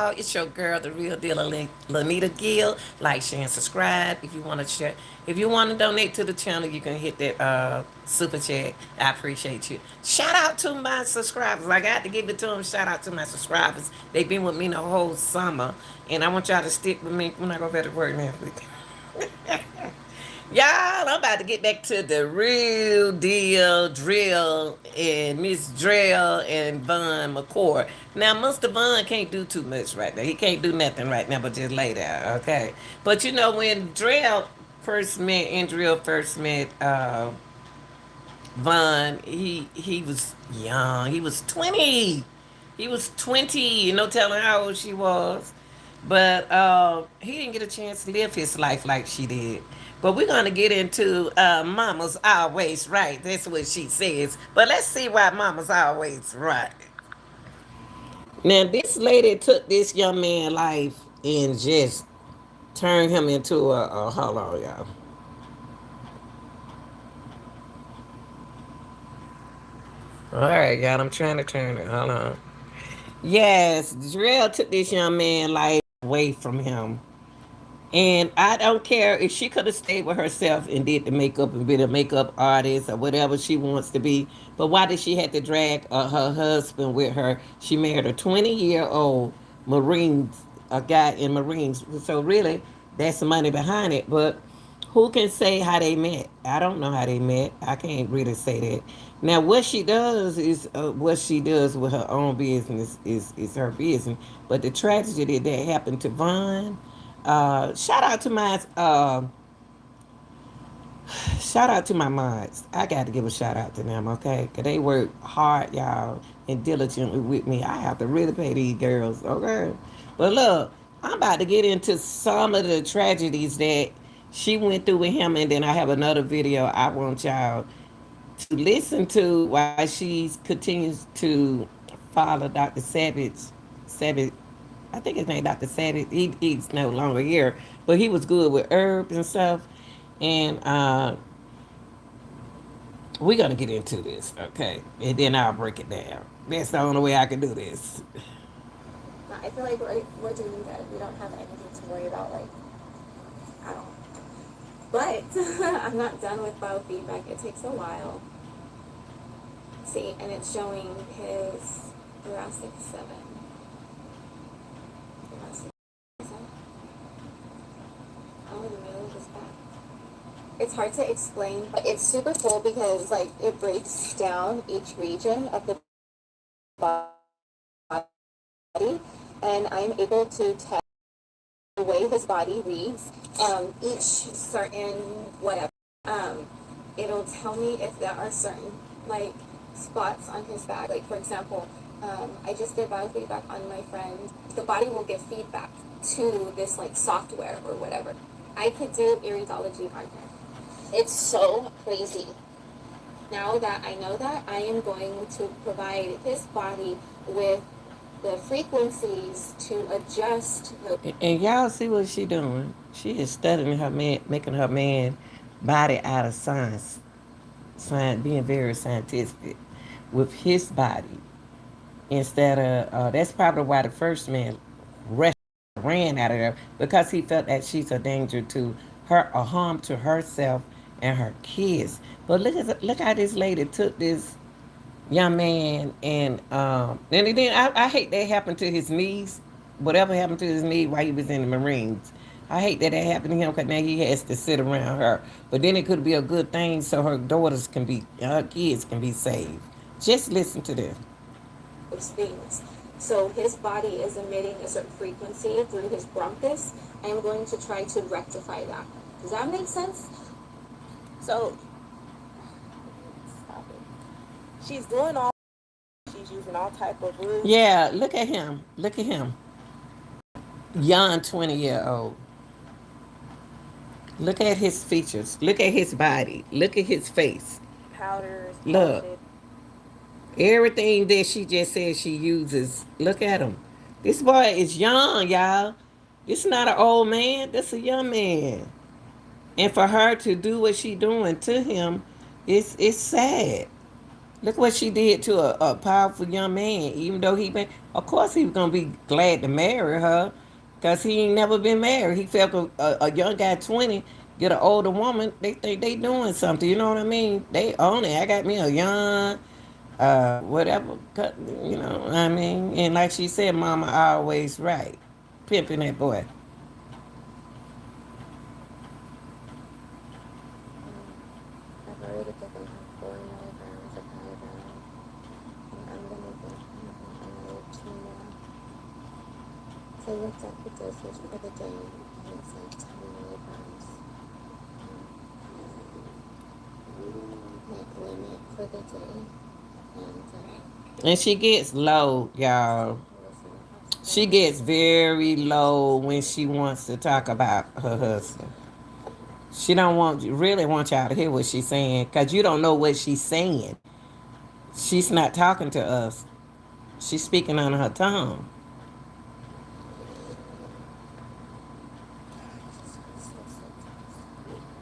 y'all. It's your girl, the real deal, Lanita Gill. Like, share, and subscribe if you want to share. If you want to donate to the channel, you can hit that super chat. I appreciate you. Shout out to my subscribers. I got to give it to them. Shout out to my subscribers. They've been with me the whole summer, and I want y'all to stick with me when I go back to work next week. Y'all, I'm about to get back to the real deal, Drill and Miss Drill and Von McCoy. Now, Mr. Von can't do too much right now. He can't do nothing right now but just lay there, okay? But you know, when Drill first met, and Drill first met Von, he was young. He was 20. He was 20, no telling how old she was. But he didn't get a chance to live his life like she did. But we're going to get into Mama's always right. That's what she says. But let's see why Mama's always right. Now, this lady took this young man's life and just turned him into a hold on, y'all. All right, y'all, I'm trying to turn it. Hold on. Yes, Drill took this young man life away from him. And I don't care if she could have stayed with herself and did the makeup and been a makeup artist or whatever she wants to be. But why did she have to drag her husband with her? She married a 20-year-old Marines, a guy in Marines. So really, that's the money behind it. But who can say how they met? I don't know how they met. I can't really say that. Now, what she does is what she does with her own business is her business. But the tragedy that happened to Vaughn, shout out to my shout out to my mods. I got to give a shout out to them, okay? Cause they work hard, y'all, and diligently with me. I have to really pay these girls, okay? But look, I'm about to get into some of the tragedies that she went through with him, and then I have another video I want y'all to listen to while she continues to follow Dr. Savage, I think his name Dr. Savage. He's no longer here, but he was good with herbs and stuff. And we're gonna get into this, okay? And then I'll break it down. That's the only way I can do this. No, I feel like we're doing good. We don't have anything to worry about, like, at all. But I'm not done with biofeedback. It takes a while. See, and it's showing his thoracic 7. Thoracic 7. Oh, the middle of his back. It's hard to explain, but it's super cool because, like, it breaks down each region of the body, and I'm able to test the way his body reads each certain whatever. Um, it'll tell me if there are certain, like, spots on his back. Like, for example, I just did biofeedback on my friend. The body will give feedback to this, like, software or whatever. I could do iridology on him. It's so crazy. Now that I know that, I am going to provide his body with the frequencies to adjust the. And y'all see what she doing? She is studying her man, making her man body out of science, being very scientific with his body instead of. That's probably why the first man rushed, ran out of there because he felt that she's a danger to her, a harm to herself and her kids. But look how this lady took this young man and then I hate that happened to his knees. Whatever happened to his knee while he was in the Marines. I hate that happened to him because now he has to sit around her. But then it could be a good thing so her kids can be saved. Just listen to this. Those things. So his body is emitting a certain frequency through his bronchus. I am going to try to rectify that. Does that make sense? So, stop it. She's doing all. She's using all type of roots. Yeah, look at him. Look at him. Young 20-year-old. Look at his features. Look at his body. Look at his face. Powders. Look. Everything that she just said she uses. Look at him. This boy is young, y'all. This is not an old man. This is a young man. And for her to do what she doing to him, it's sad. Look what she did to a powerful young man. Even though he been, of course, he was gonna be glad to marry her, cause he ain't never been married. He felt a young guy 20 get an older woman. They think they doing something. You know what I mean? They own it. I got me a young, whatever. You know what I mean? And like she said, Mama always right. Pimping that boy. I've already given her 4 milligrams of iodine, and I'm gonna give her another 2 more. So I looked at the dosage for the day, and it's like 10 milligrams, like limit for the day. And And she gets low, y'all. I was in the She hospital. gets very low when she wants to talk about her husband. She don't want really want y'all to hear what she's saying because you don't know what she's saying. She's not talking to us. She's speaking on her tongue.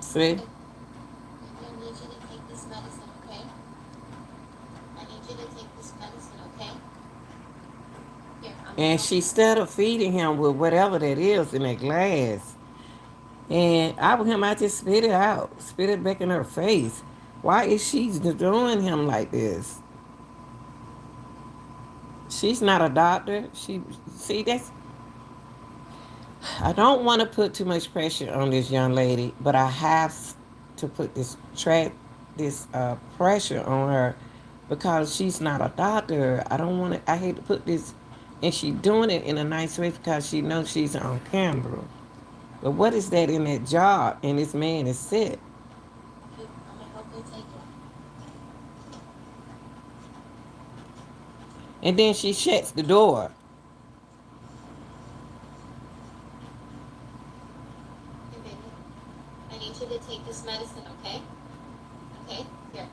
See? I need you to take this medicine, okay? I need you to take this medicine, okay? Here, I'm gonna And help she you. started feeding him with whatever that is in that glass. And I with him, I just spit it out, spit it back in her face. Why is she doing him like this? She's not a doctor. She see that's I don't want to put too much pressure on this young lady, but I have to put this pressure on her because she's not a doctor. I don't want to. I hate to put this, and she's doing it in a nice way because she knows she's on camera. But what is that in that jar? And this man is sick, Okay, I'm gonna help you take it. and then she shuts the door. Here, baby. I need you to take this medicine, okay? Okay? Here.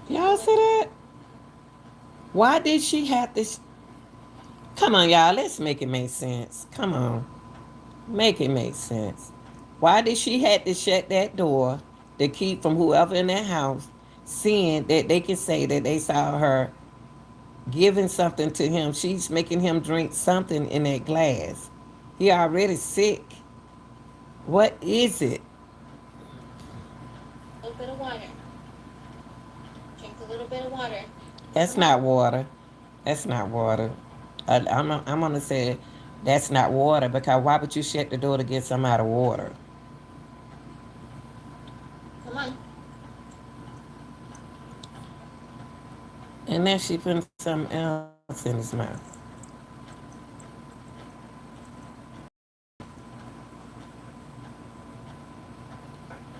Take it Y'all with see you. that? Why did she have to? Come on, y'all. Let's make it make sense. Come on. Make it make sense. Why did she have to shut that door to keep from whoever in that house seeing that they can say that they saw her giving something to him? She's making him drink something in that glass. He already sick. What is it? A little bit of water. Drink a little bit of water. That's Come on. not water. That's not water. I'm gonna say that's not water because why would you shut the door to get some out of water? Come on. And then she putting something else in his mouth.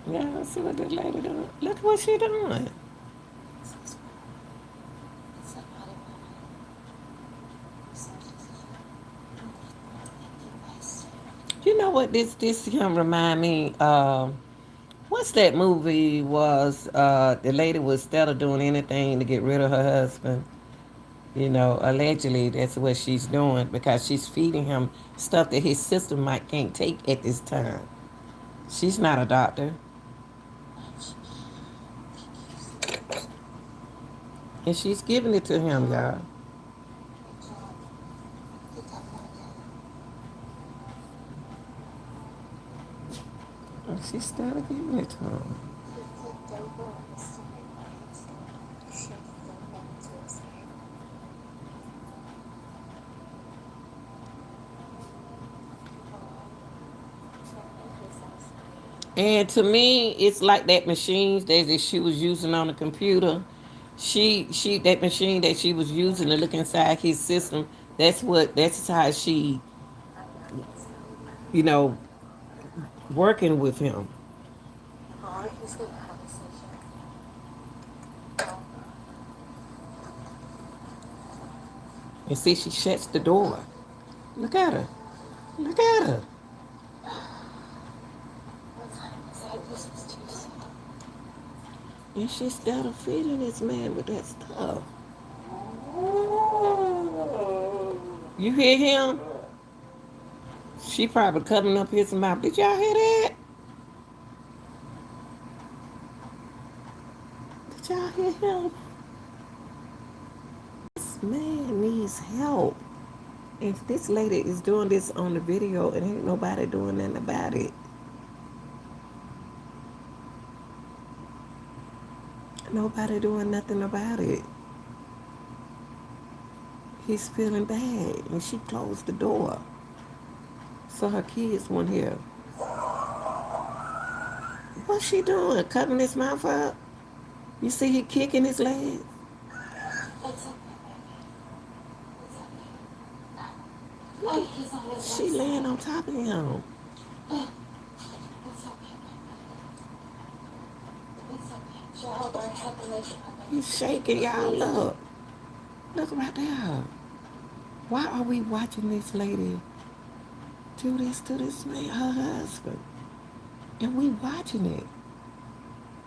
Yeah, see what this lady doing. Look what she doing. It's this one. It's like marijuana. You know what this can remind me? What's that movie was? The lady was instead of doing anything to get rid of her husband. You know, allegedly that's what she's doing because she's feeding him stuff that his system might can't take at this time. She's not a doctor, and she's giving it to him, y'all. And she started giving it to him. And to me, it's like that machine that she was using on the computer. She that machine that she was using to look inside his system. That's how she, you know, working with him. And see, she shuts the door. Look at her. Look at her. And she started feeding this man with that stuff. You hear him? She probably cutting up his mouth. Did y'all hear that? Did y'all hear him? man needs help. If this lady is doing this on the video and ain't nobody doing nothing about it, nobody doing nothing about it. He's feeling bad, and she closed the door so her kids won't hear. What's she doing? Cutting his mouth up? You see he kicking his legs? She laying on top of him. He's shaking y'all up. Look right there. Why are we watching this lady do this to this man, her husband? And we watching it.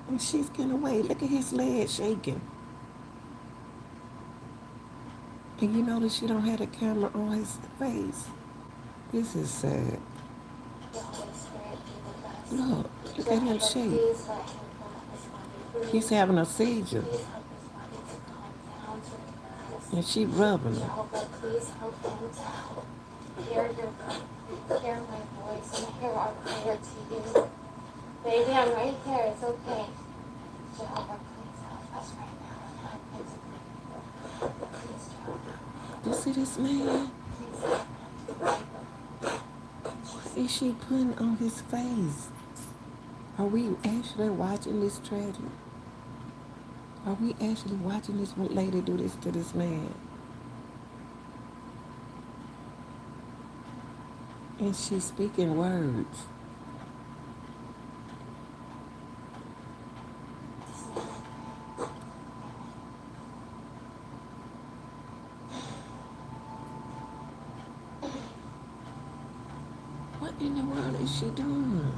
And she's getting away. Look at his legs shaking. And you notice she don't have the camera on his face. This is sad. Look at him shake. He's having a seizure. And she rubbing him. Please help him to hear my voice and hear our prayer to you. Baby, I'm right here. It's okay. Jehovah, please help us right now. Please, Jehovah. You see this man? What is she putting on his face? Are we actually watching this tragedy? Are we actually watching this lady do this to this man? And she's speaking words. What in the world is she doing?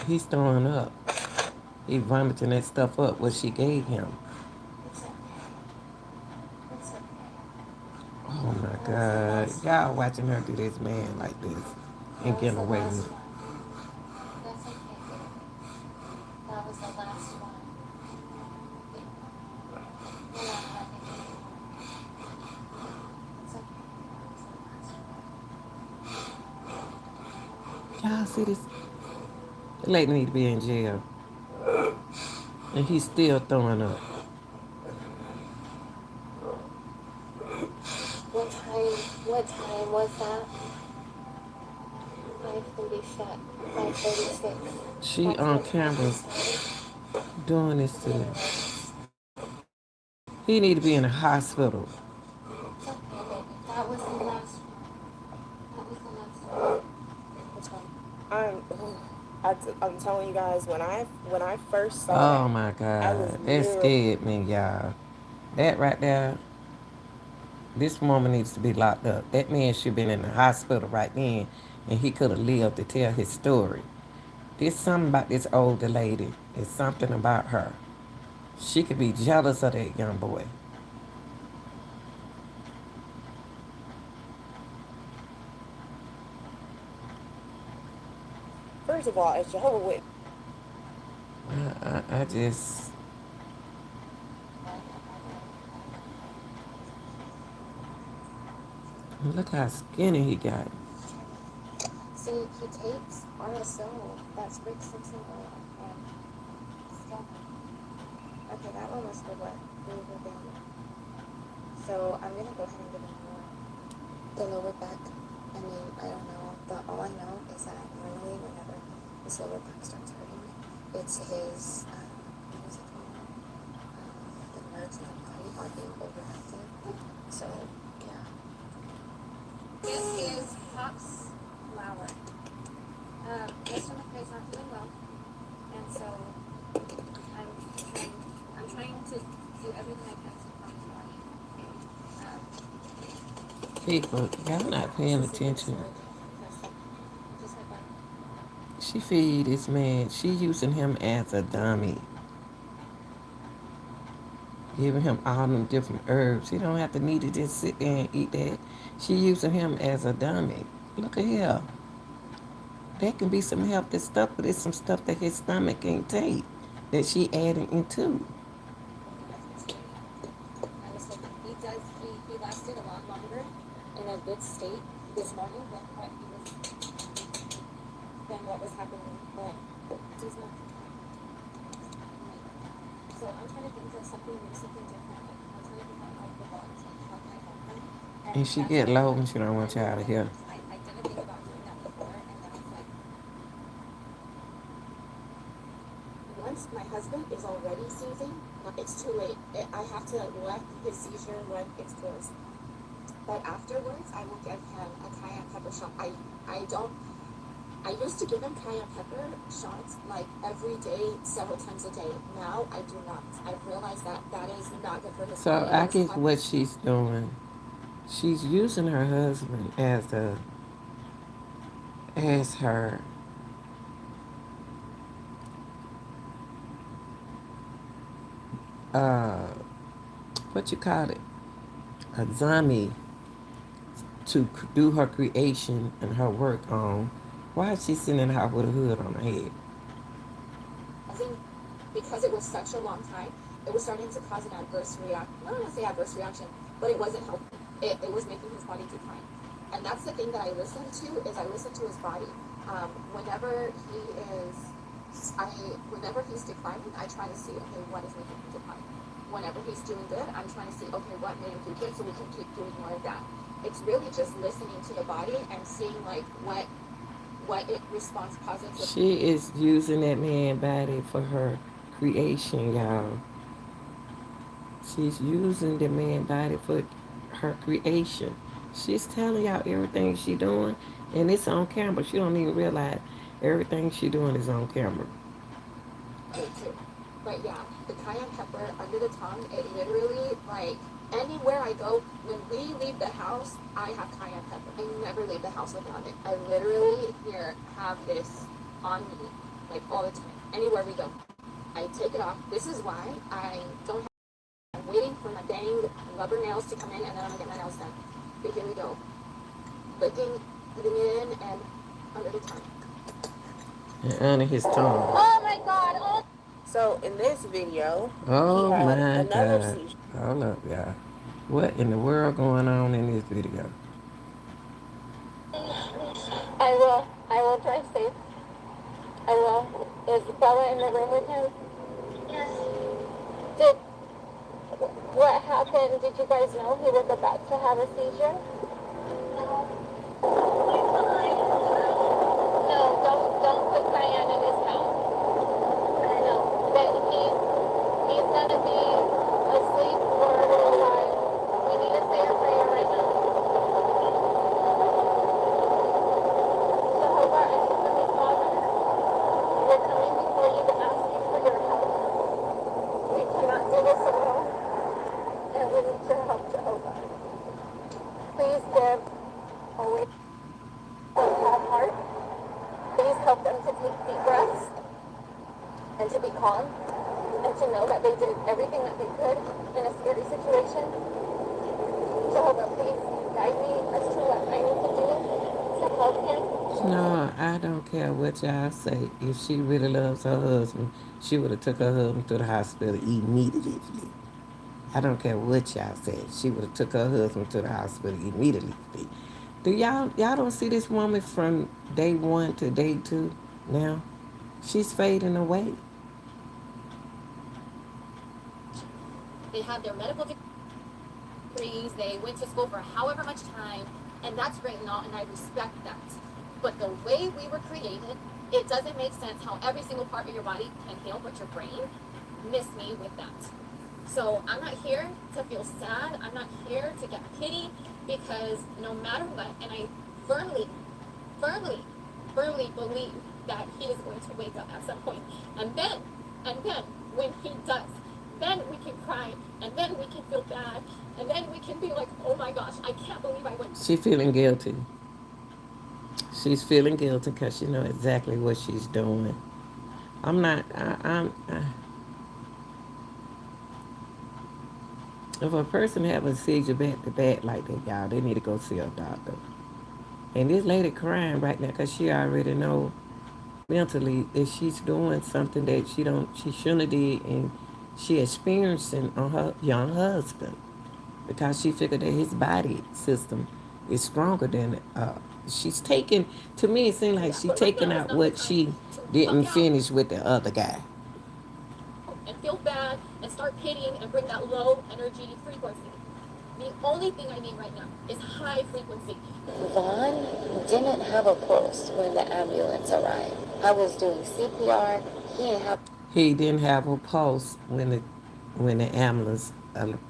He's throwing up. He's vomiting that stuff up what she gave him. Oh my God. Y'all watching her do this man like this and getting away with it. That's okay, baby. That was the last one. We're not having any more. It's okay. That was the last one. Y'all see this? The lady need to be in jail. And he's still throwing up. What time was that? 5:36. 5:36. She on camera doing this to him. He need to be in the hospital. It's okay, baby. That was the last one. That was the last one. What's wrong? I'm telling you guys, when I first saw Oh my that, I was God. That literally scared me, y'all. That right there, this woman needs to be locked up. That man should have been in the hospital right then, and he could have lived to tell his story. There's something about this older lady. It's something about her. She could be jealous of that young boy. first of all, as Jehovah Witness, I just look how skinny he got. See, he takes RSO. That's Rick 6 and oil. And still. Okay, that one was for what? We were down. So I'm gonna go ahead and give him more. The lower back. I mean, I don't know. All I know is that normally whenever his lower back starts hurting, it's his what is it called? The nerves in the body are being overactive. So yeah. This is Pop's flour. Mr. Mccray'S not feeling well, and so I'm trying to do everything I can to Pop's body. People, y'all not paying attention. Just like that. She feed this man. She using him as a dummy. Giving him all them different herbs. He don't have to need to just sit there and eat that. She using him as a dummy. Look at here. That can be some healthy stuff, but it's some stuff that his stomach can't take that she adding into. monitor in a good state this morning than what was happening when he's not. So I'm trying to think of something new, something different. I'm trying to think of the box, like how can I help them? And And she that's get what I low did. and she don't want And y'all to hear. I didn't think about doing that before, and then it's like, once my husband is already seizing, it's too late. I have to let his seizure run its course. But afterwards, I will give him a cayenne pepper shot. I don't. I used to give him cayenne pepper shots like every day, several times a day. Now I do not. I've realized that that is not good for his So body. I guess what she's doing, she's using her husband as her uh what you call it, a zombie to do her creation and her work on. Why is she sitting in the house with a hood on her head? I think because it was such a long time, it was starting to cause an adverse reaction. I don't want to say adverse reaction, but it wasn't healthy. It was making his body decline. And that's the thing that I listen to is I listen to his body. Whenever he is, whenever he's declining, I try to see, okay, what is making him decline? Whenever he's doing good, I'm trying to see, okay, what made him do good so we can keep doing more of that. It's really just listening to the body and seeing like what it responds positively. She is using that man body for her creation, y'all. She's using the man body for her creation. She's telling y'all everything she doing, and it's on camera. She don't even realize everything she doing is on camera. Too. But yeah, the cayenne pepper under the tongue, it literally, like, anywhere I go, when we leave the house, I have cayenne pepper. I never leave the house without it. I literally here have this on me, like, all the time. Anywhere we go, I take it off. This is why I don't have, I'm waiting for my dang rubber nails to come in, and then I'm gonna get my nails done. But here we go. Licking, putting it in, and under the tongue. And under his tongue. Oh my god! Oh. So in this video, he Oh had my another God. seizure. Hold up, y'all. What in the world going on in this video? I will. I will drive safe. I will. Is Bella in the room with him? Yes. Did what happened? Did you guys know he was about to have a seizure? No. No, don't put cayenne in his mouth. No. But he's gonna be asleep for a little while. We need to say a prayer right now. Jehovah, and for his father, we're coming before you to ask you for your help. We cannot do this alone, and we need your help, Jehovah. Please give always a calm heart. Please help them to take deep breaths and to be calm and to know that they did everything that they could in a scary situation. Jehovah, please guide me as to what I need to do to help him. No, I don't care what y'all say. If she really loves her husband, she would have took her husband to the hospital immediately. I don't care what y'all said. She would have took her husband to the hospital immediately. Do y'all don't see this woman from day one to day two now? She's fading away. They have their medical degrees, they went to school for however much time, and that's great and all, and I respect that. But the way we were created, it doesn't make sense how every single part of your body can heal, but your brain missed me with that. So I'm not here to feel sad. I'm not here to get pity, because no matter what, and I firmly, firmly, firmly believe that he is going to wake up at some point. And then when he does, then we can cry, and then we can feel bad, and then we can be like, oh my gosh, I can't believe I went. She feeling guilty. She's feeling guilty because she know exactly what she's doing. I'm not. If a person have a seizure back to back like that, y'all, they need to go see a doctor. And this lady crying right now because she already know mentally that she's doing something that she shouldn't have did, and she experiencing on her young husband. because she figured that his body system is stronger than she's taking. To me, it seemed like she taking out what she didn't finish with the other guy. And feel bad and start pitying and bring that low energy frequency. The only thing I need right now is high frequency. Vaughn didn't have a pulse when the ambulance arrived. I was doing CPR. He didn't have He didn't have a pulse when the ambulance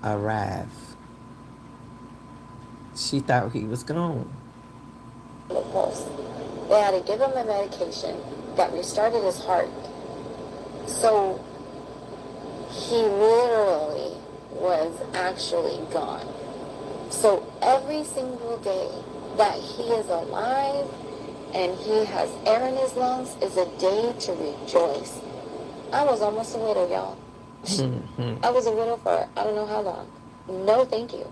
arrived. She thought he was gone. a pulse. They had to give him a medication that restarted his heart. So he literally was actually gone. So every single day that he is alive and he has air in his lungs is a day to rejoice. I was almost a widow, y'all. Mm-hmm. I was a widow for I don't know how long. No, thank you.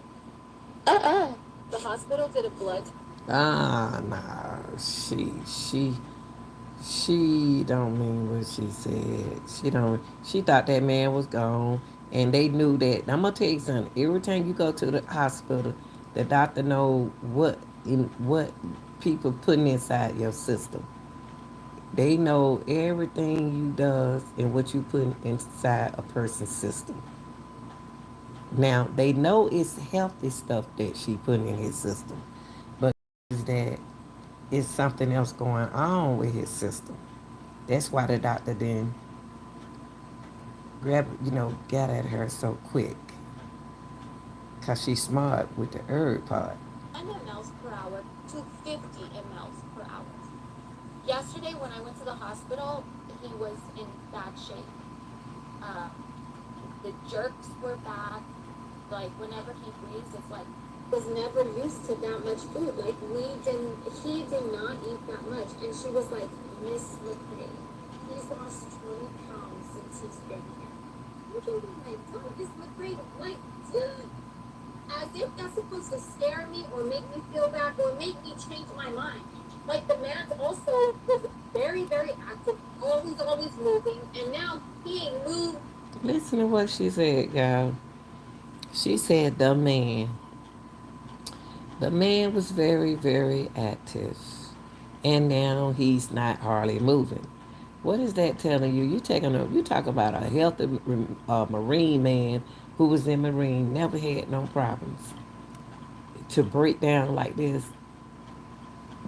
The hospital did a blood. Ah, nah. She don't mean what she said. She don't. She thought that man was gone, and they knew that. I'm gonna tell you something. Every time you go to the hospital, the doctor know what people putting inside your system. They know everything you does and what you put inside a person's system. Now they know it's healthy stuff that she putting in his system, but is that it's something else going on with his system. That's why the doctor then got at her so quick. Cause she's smart with the herb part. 10 mLs per hour to 50 mLs per hour. Yesterday, when I went to the hospital, he was in bad shape. Um, the jerks were back. Like whenever he breathes, it's like was never used to that much food. Like he did not eat that much. And she was like, Miss McCray, he's lost 20 pounds since he's been here. I'm thinking like, oh, Miss McCray, like, dude, as if that's supposed to scare me or make me feel bad or make me change my mind. Like the man also was very, very active, always moving, and now he ain't moved. Listen to what she said, y'all. She said the man. The man was very, very active. And now he's not hardly moving. What is that telling you? You talk about a healthy Marine man who was in Marine, never had no problems. To break down like this,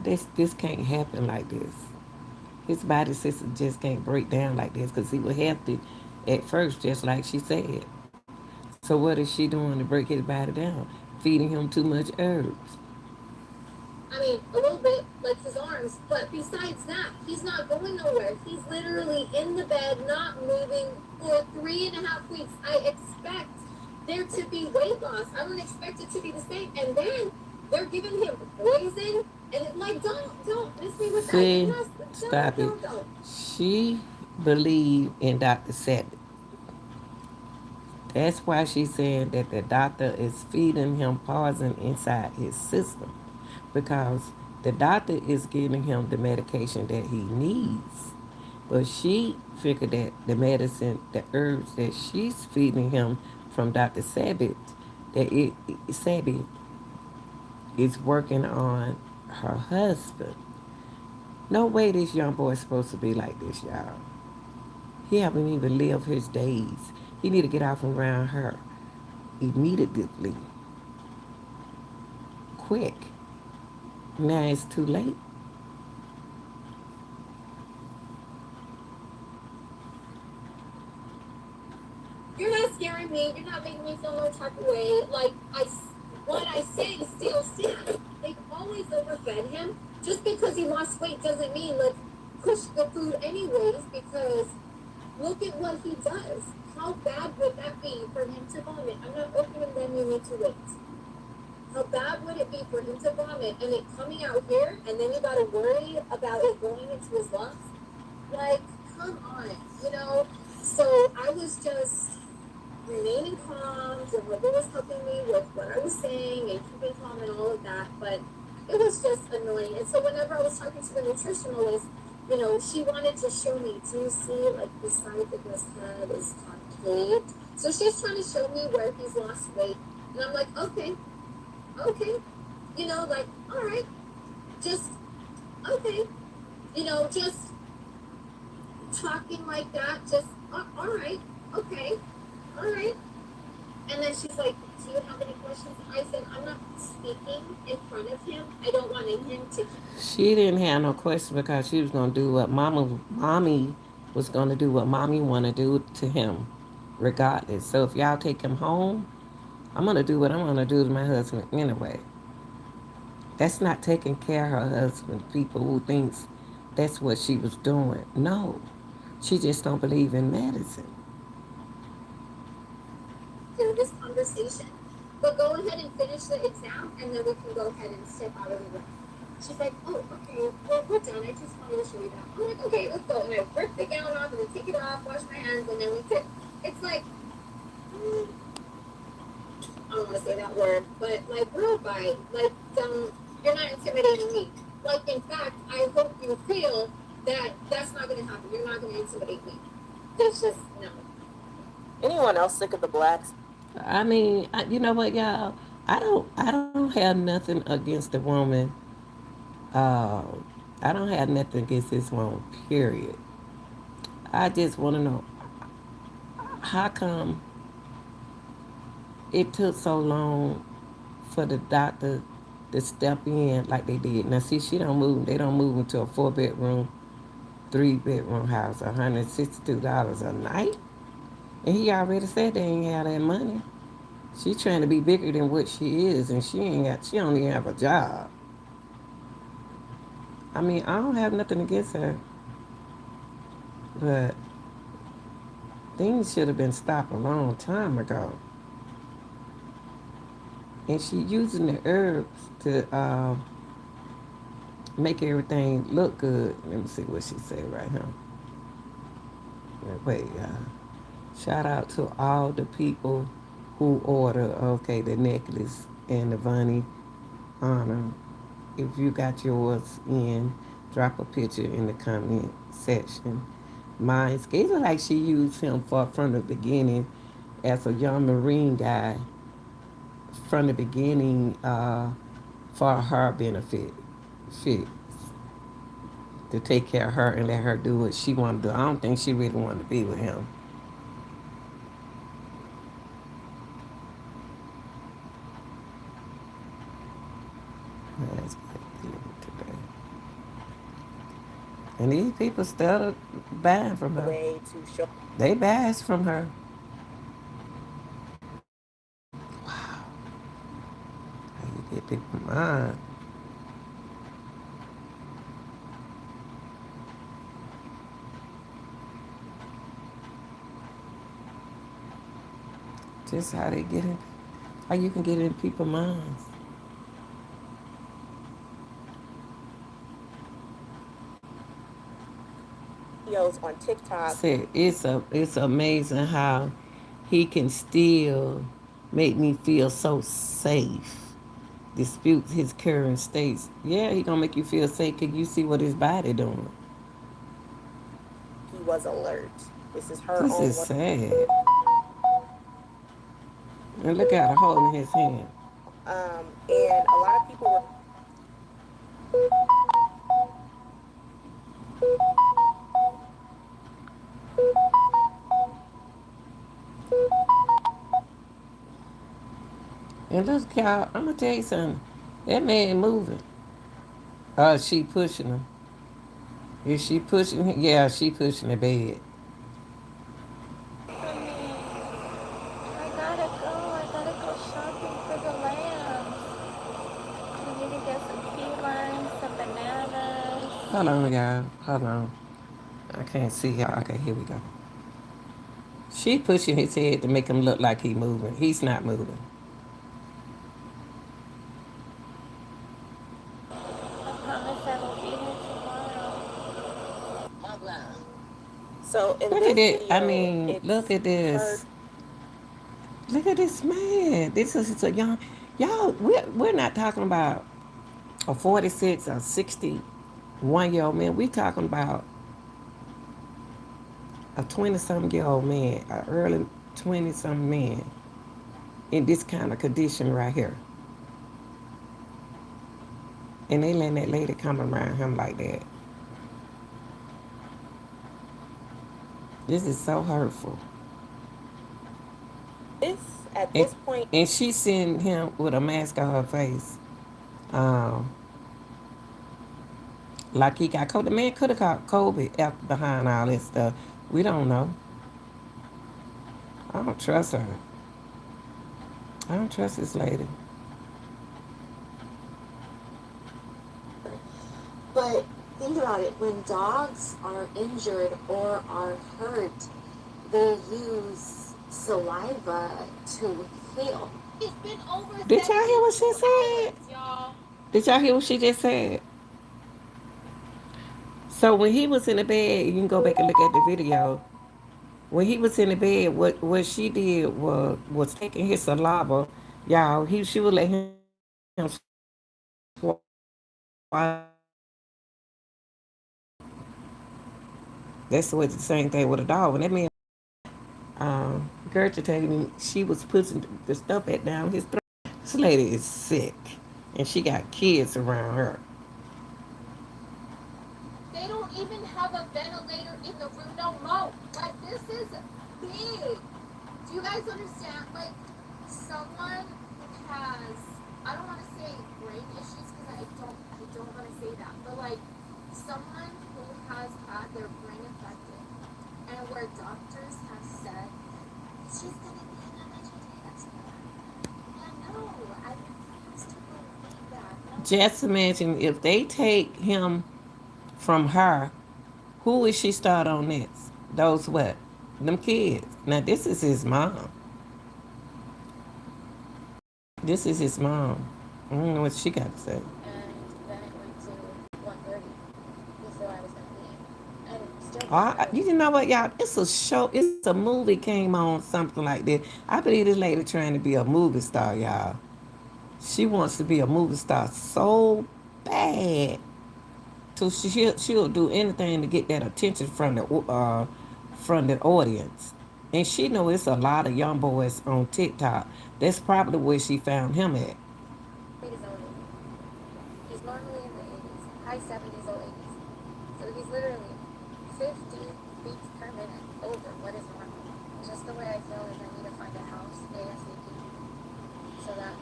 this can't happen like this. His body system just can't break down like this because he was healthy at first, just like she said. So what is she doing to break his body down? Feeding him too much herbs. I mean, a little bit, like his arms, but besides that, he's not going nowhere. He's literally in the bed, not moving for 3.5 weeks. I expect there to be weight loss. I don't expect it to be the same. And then they're giving him poison, and it's like, don't miss me with that. See, Don't, stop it. don't. She believed in Dr. Sebi. That's why she's saying that the doctor is feeding him poison inside his system because the doctor is giving him the medication that he needs. But she figured that the medicine, the herbs that she's feeding him from Dr. Sabi, Sabi is working on her husband. No way this young boy is supposed to be like this, y'all. He haven't even lived his days. He need to get off around her immediately, quick. Now it's too late. You're not scaring me. You're not making me feel no type of way. Like what I say still stands. They've always overfed him. Just because he lost weight doesn't mean let's push the food anyways. Because look at what he does. How bad would that be for him to vomit? I'm not opening them. You need to wait. How bad would it be for him to vomit and it coming out here, and then you gotta worry about it going into his lungs? Like, come on, you know? So I was just remaining calm. Jehovah was helping me with what I was saying and keeping calm and all of that, but it was just annoying. And so whenever I was talking to the nutritionalist, she wanted to show me, do you see, like, the side of his head is concave? So she's trying to show me where he's lost weight. And I'm like, okay, okay, like, all right, just okay, just talking like that, just all right, okay, all right. And then she's like, do you have any questions? I said, I'm not speaking in front of him. I don't want him to. She didn't have no question because she was gonna do what mommy was gonna do what mommy wanna do to him, regardless. So if y'all take him home, I'm gonna do what I'm gonna do to my husband anyway. That's not taking care of her husband. People who thinks that's what she was doing. No, she just don't believe in medicine. Do this conversation, but go ahead and finish the exam, and then we can go ahead and step out of the room. She's like, oh, okay, well, we're done. I just wanted to show you that. I'm like, okay, let's go. And I rip the gown off, and then take it off, wash my hands, and then we could. It's like, I don't want to say that word, but like, girl, bye. Like, you're not intimidating me. Like, in fact, I hope you feel that that's not going to happen. You're not going to intimidate me. There's just no. Anyone else sick of the blacks? I mean, you know what, y'all? I don't have nothing against the woman. Uh, I don't have nothing against this woman. Period. I just want to know how come it took so long for the doctor to step in like they did. Now, see, she don't move. They don't move into a 4 bedroom, 3 bedroom house, $162 a night. And he already said they ain't have that money. She trying to be bigger than what she is, and she ain't got. She don't even have a job. I mean, I don't have nothing against her, but things should have been stopped a long time ago. And she using the herbs to make everything look good. Let me see what she said right here. Wait, shout out to all the people who order, okay, the necklace and the bunny honor. If you got yours in, drop a picture in the comment section. Mine, it's like she used him from the beginning as a young Marine guy from the beginning for her benefit. Fit to take care of her and let her do what she wanted to do. I don't think she really wanted to be with him. That's today. And these people still buying from her. Way to show. They buys from her. How you get people mind? Just how they get in. How you can get in people's minds. Videos on TikTok. Said it's amazing how he can still make me feel so safe. Disputes his current states. Yeah, he gonna make you feel safe. Can you see what his body doing? He was alert. This is her This own is one. sad. And look at her holding his hand. And a lot of people were. And look, y'all, I'm gonna tell you something. That man moving. She pushing him. Is she pushing him? Yeah, she pushing the bed. I gotta go. I gotta go shopping for the lambs. We need to get some key limes, some bananas. Hold on, y'all. Hold on. I can't see y'all. Okay, here we go. She pushing his head to make him look like he moving. He's not moving. I promise I will be here tomorrow. So in Look at this it. I video, mean, look it's at her. this. Look at this man. This is a young. Y'all, we're not talking about a 46 or 61 year old man. We're talking about a 20 something year old man, an early 20 something man. in this kind of condition right here. And they letting that lady come around him like that. This is so hurtful. At And, this point, and she seen him with a mask on her face. Um, like he got COVID. The man could have caught COVID after behind all this stuff. We don't know. I don't trust her. I don't trust this lady. But think about it, when dogs are injured or are hurt, they use saliva to heal. It's been over Did y'all hear what she 72 said? hours, y'all. Did y'all hear what she just said? So when he was in the bed, you can go back and look at the video. When he was in the bed, what she did was taking his saliva, y'all. She would let him swallow it. That's what the same thing with a dog. When that man regurgitating, she was putting the stuff back down his throat. This lady is sick, and she got kids around her. They don't even have a ventilator in the room no more. Like, this is big. Do you guys understand? Like, someone has, I don't want to say brain issues because I don't want to say that, but like, someone who has had their brain affected and where doctors have said she's gonna be in a vegetative state. Yeah, no, I refuse to believe that. No. Just imagine if they take him from her, who would she start on next? Those what? Them kids. Now this is his mom. This is his mom. I don't know what she got to say. And then it went to 1:30 before I was gonna leave, and still You know what, y'all? It's a show. It's a movie came on something like this. I believe this lady trying to be a movie star, y'all. She wants to be a movie star so bad. So she'll do anything to get that attention from the audience. And she know it's a lot of young boys on TikTok. That's probably where she found him at. is older. He's normally in the 80s, high 70s, low 80s. So he's literally 50 beats per minute over what is normal. Just the way I feel is I need to find a house ASAP so that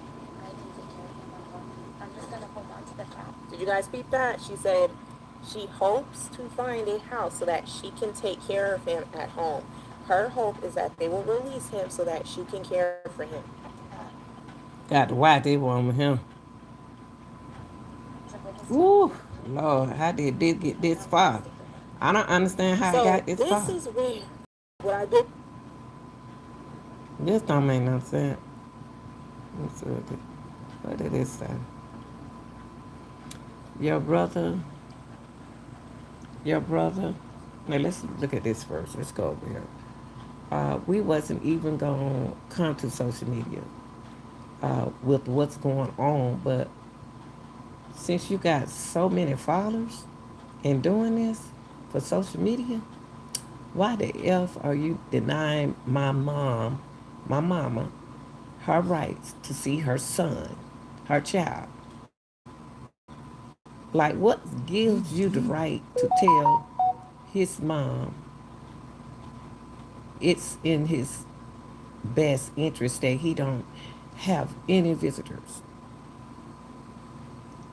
I can take care of him at home. I'm just gonna hold on to the fact. did you guys peep that? She said she hopes to find a house so that she can take care of him at home. Her hope is that they will release him so that she can care for him. Got the white they want with him. Woo, Lord, how did this get this far? I don't understand how it So got this this far. is where what I did. This don't make no sense. Let's see what did it say? Your brother, your brother. Now let's look at this first. Let's go over here. We wasn't even gonna come to social media with what's going on, but since you got so many followers and doing this for social media, why the F are you denying my mama, her rights to see her son, her child? Like, what gives you the right to tell his mom it's in his best interest that he don't have any visitors?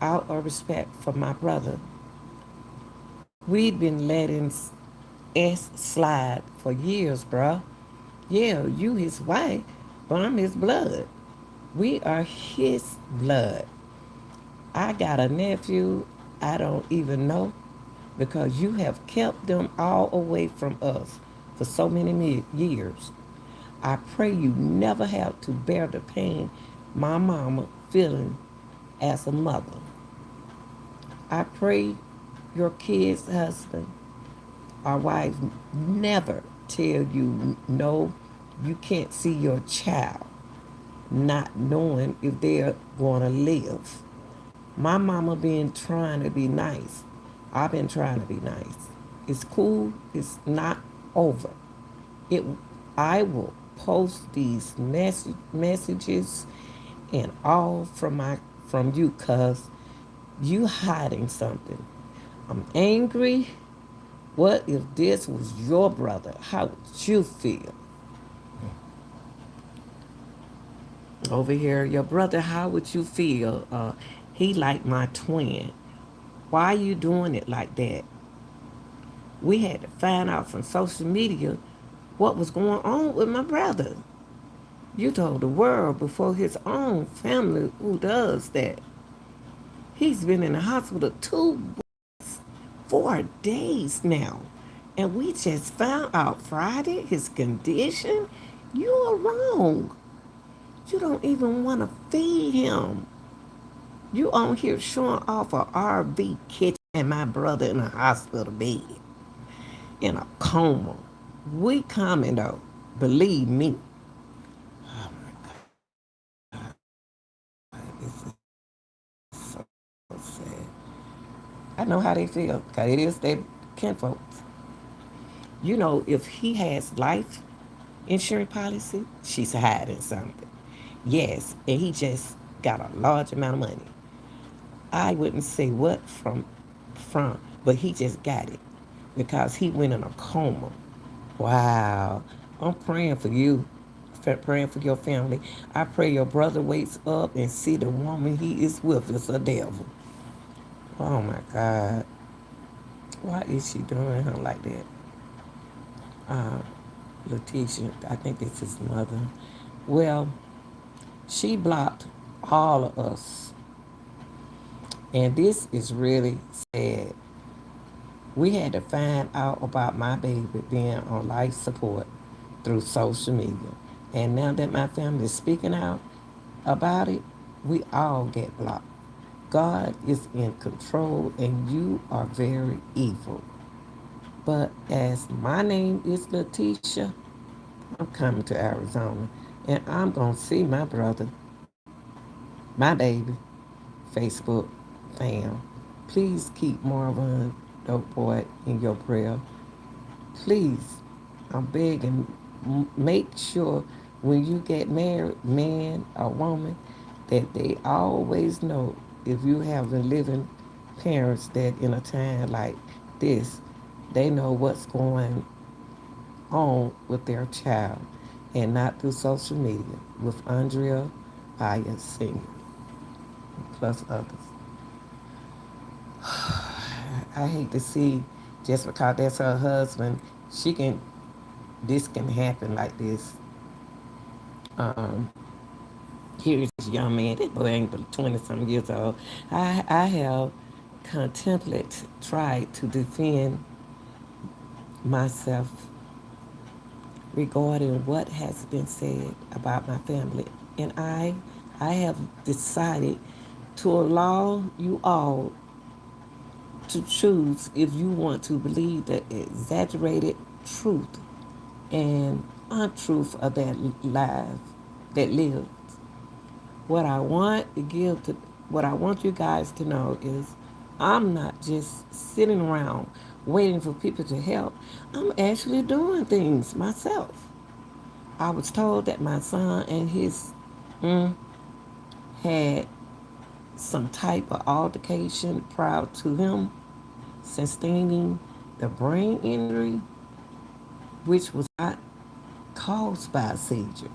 Out of respect for my brother, we've been letting S slide for years, bruh. Yeah, you his wife, but I'm his blood. We are his blood. I got a nephew I don't even know because you have kept them all away from us for so many years. I pray you never have to bear the pain my mama feeling as a mother. I pray your kid's husband or wife never tell you no, you can't see your child, not knowing if they're going to live. My mama been trying to be nice. I've been trying to be nice. It's cool. It's not over. It. I will post these messages and all from you, cuz you hiding something. I'm angry. What if this was your brother? How would you feel? Over here, your brother, how would you feel? He like my twin. Why are you doing it like that? We had to find out from social media what was going on with my brother. You told the world before his own family who does that. He's been in the hospital 4 days now. And we just found out Friday his condition. You are wrong. You don't even want to feed him. You on here showing off a RV kitchen and my brother in a hospital bed in a coma. We coming though. Believe me. Oh my God, this is so sad. I know how they feel because it is their kinfolks. You know, if he has life insurance policy, she's hiding something. Yes, and he just got a large amount of money. I wouldn't say what from, but he just got it because he went in a coma. Wow. I'm praying for you, praying for your family. I pray your brother wakes up and see the woman he is with is a devil. Oh my God. Why is she doing him like that? Uh, Letitia, I think it's his mother. Well, she blocked all of us. And this is really sad. We had to find out about my baby being on life support through social media. And now that my family is speaking out about it, we all get blocked. God is in control and you are very evil. But as my name is Letitia, I'm coming to Arizona and I'm going to see my brother, my baby, Facebook fam. Please keep Marvin Dope Boy in your prayer. Please, I'm begging, make sure when you get married, man or woman, that they always know if you have been living parents that in a time like this, they know what's going on with their child and not through social media with Andrea Aya Sr. plus others. I hate to see just because that's her husband, she can this can happen like this. Um, Here's this young man, this boy ain't but 20 some years old. I have contemplated, tried to defend myself regarding what has been said about my family. And I have decided to allow you all to choose if you want to believe the exaggerated truth and untruth of that life that lived. What I want to give to what I want you guys to know is I'm not just sitting around waiting for people to help. I'm actually doing things myself. I was told that my son and his had some type of altercation prior to him sustaining the brain injury, which was not caused by a seizure.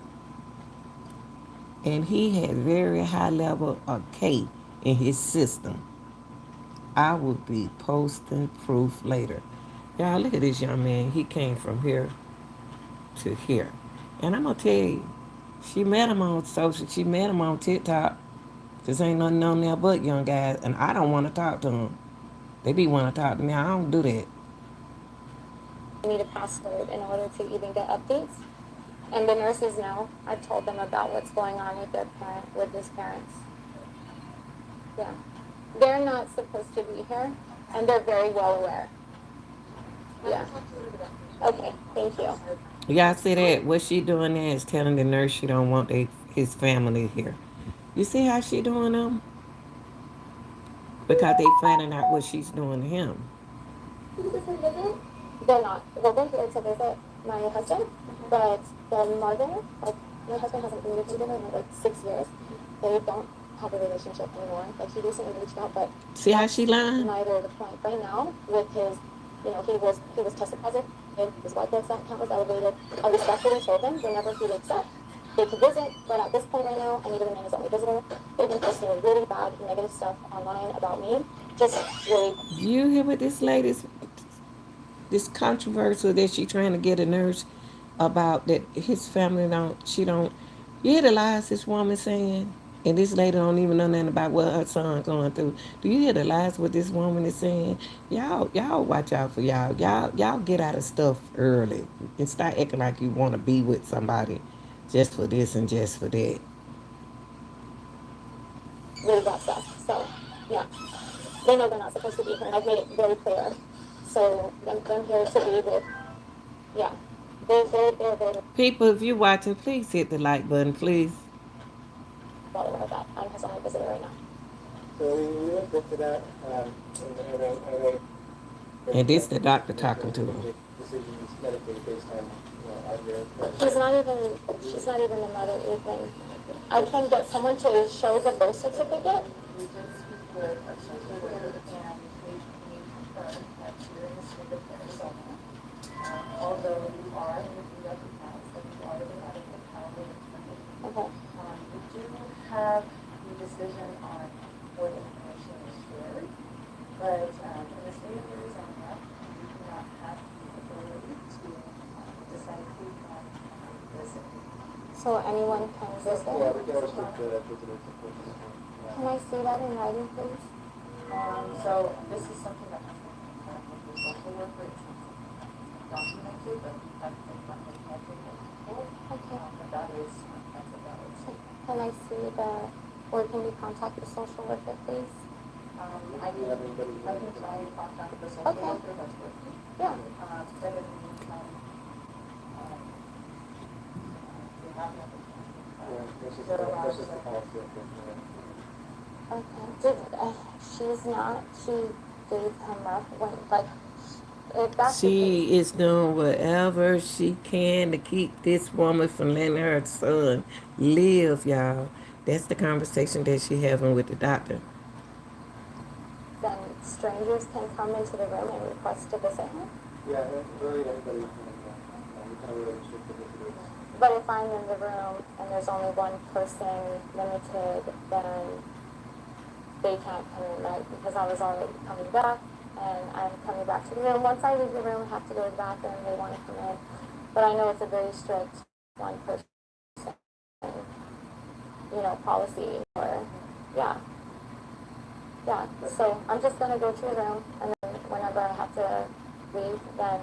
And he had very high level of K in his system. I will be posting proof later. Y'all, look at this young man. He came from here to here. And I'm going to tell you, she met him on social, she met him on TikTok. Just ain't nothing on there but young guys. And I don't want to talk to them. They be want to talk to me. I don't do that. You need a password in order to even get updates. And the nurses know. I've told them about what's going on with with his parents. Yeah. They're not supposed to be here, and they're very well aware. Yeah. Okay, thank you. Y'all see that? What she doing there is telling the nurse she don't want his family here. You see how she doing them? Because they finding out what she's doing to him. They're not. Well, they're here to visit my husband, but the mother, like my husband hasn't communicated with her in like 6 years. They don't have a relationship anymore. Like he recently reached out, but See how she that's lying? neither the point. Right now, with his, he was tested positive. His white blood cell count was elevated. I respectfully told them whenever he wakes up, they could visit. But at this point right now, I need to remain his only visitor. They've been posting really bad, negative stuff online about me. Just really. You hear what this lady's this controversy that she trying to get a nurse about that his family don't she don't you hear the lies this woman saying? And this lady don't even know nothing about what her son going through. Do you hear the lies what this woman is saying? Y'all watch out for y'all. Y'all get out of stuff early and start acting like you want to be with somebody just for this and just for that. Really bad stuff. So, yeah. They know they're not supposed to be here, and I've made it very clear. So, them here to be with, yeah. They're very People, if you're watching, please hit the like button, please. well aware of that. I'm his only visitor right now. So we looked into that, And this the doctor talking to him. decisions medically based on, our year. She's not even the mother even. I can get someone to show the birth certificate. Although you are in the recognize that you are the medical power. Okay. We do have the decision on what information is shared, but in the state of Arizona, we do not have the ability to decide who can visit. So anyone can visit? Yeah, we can restrict the visitors to purchase. Can I see that in writing, please? So this is something that has to be done with the social worker. It's not documented, but we have to find a calculator. Okay. But that's a valid statement. Can I see or can you contact the social worker, please? I can try and contact the social Okay. worker that's working. Yeah. But in the meantime, we have the opportunity. This is the policy. Okay. She gave him up when, like, if that's the case. She is doing whatever she can to keep this woman from letting her son live, y'all. That's the conversation that she having with the doctor. Then strangers can come into the room and request to visit him. Yeah, really anybody can, we can't really restrict the visitors. But if I'm in the room and there's only one person limited, then they can't come in, right? Because I was already coming back and I'm coming back to the room. Once I leave the room, I have to go to the bathroom, they want to come in. But I know it's a very strict one person, policy or, yeah. Yeah, so I'm just going to go to the room and then whenever I have to leave, then,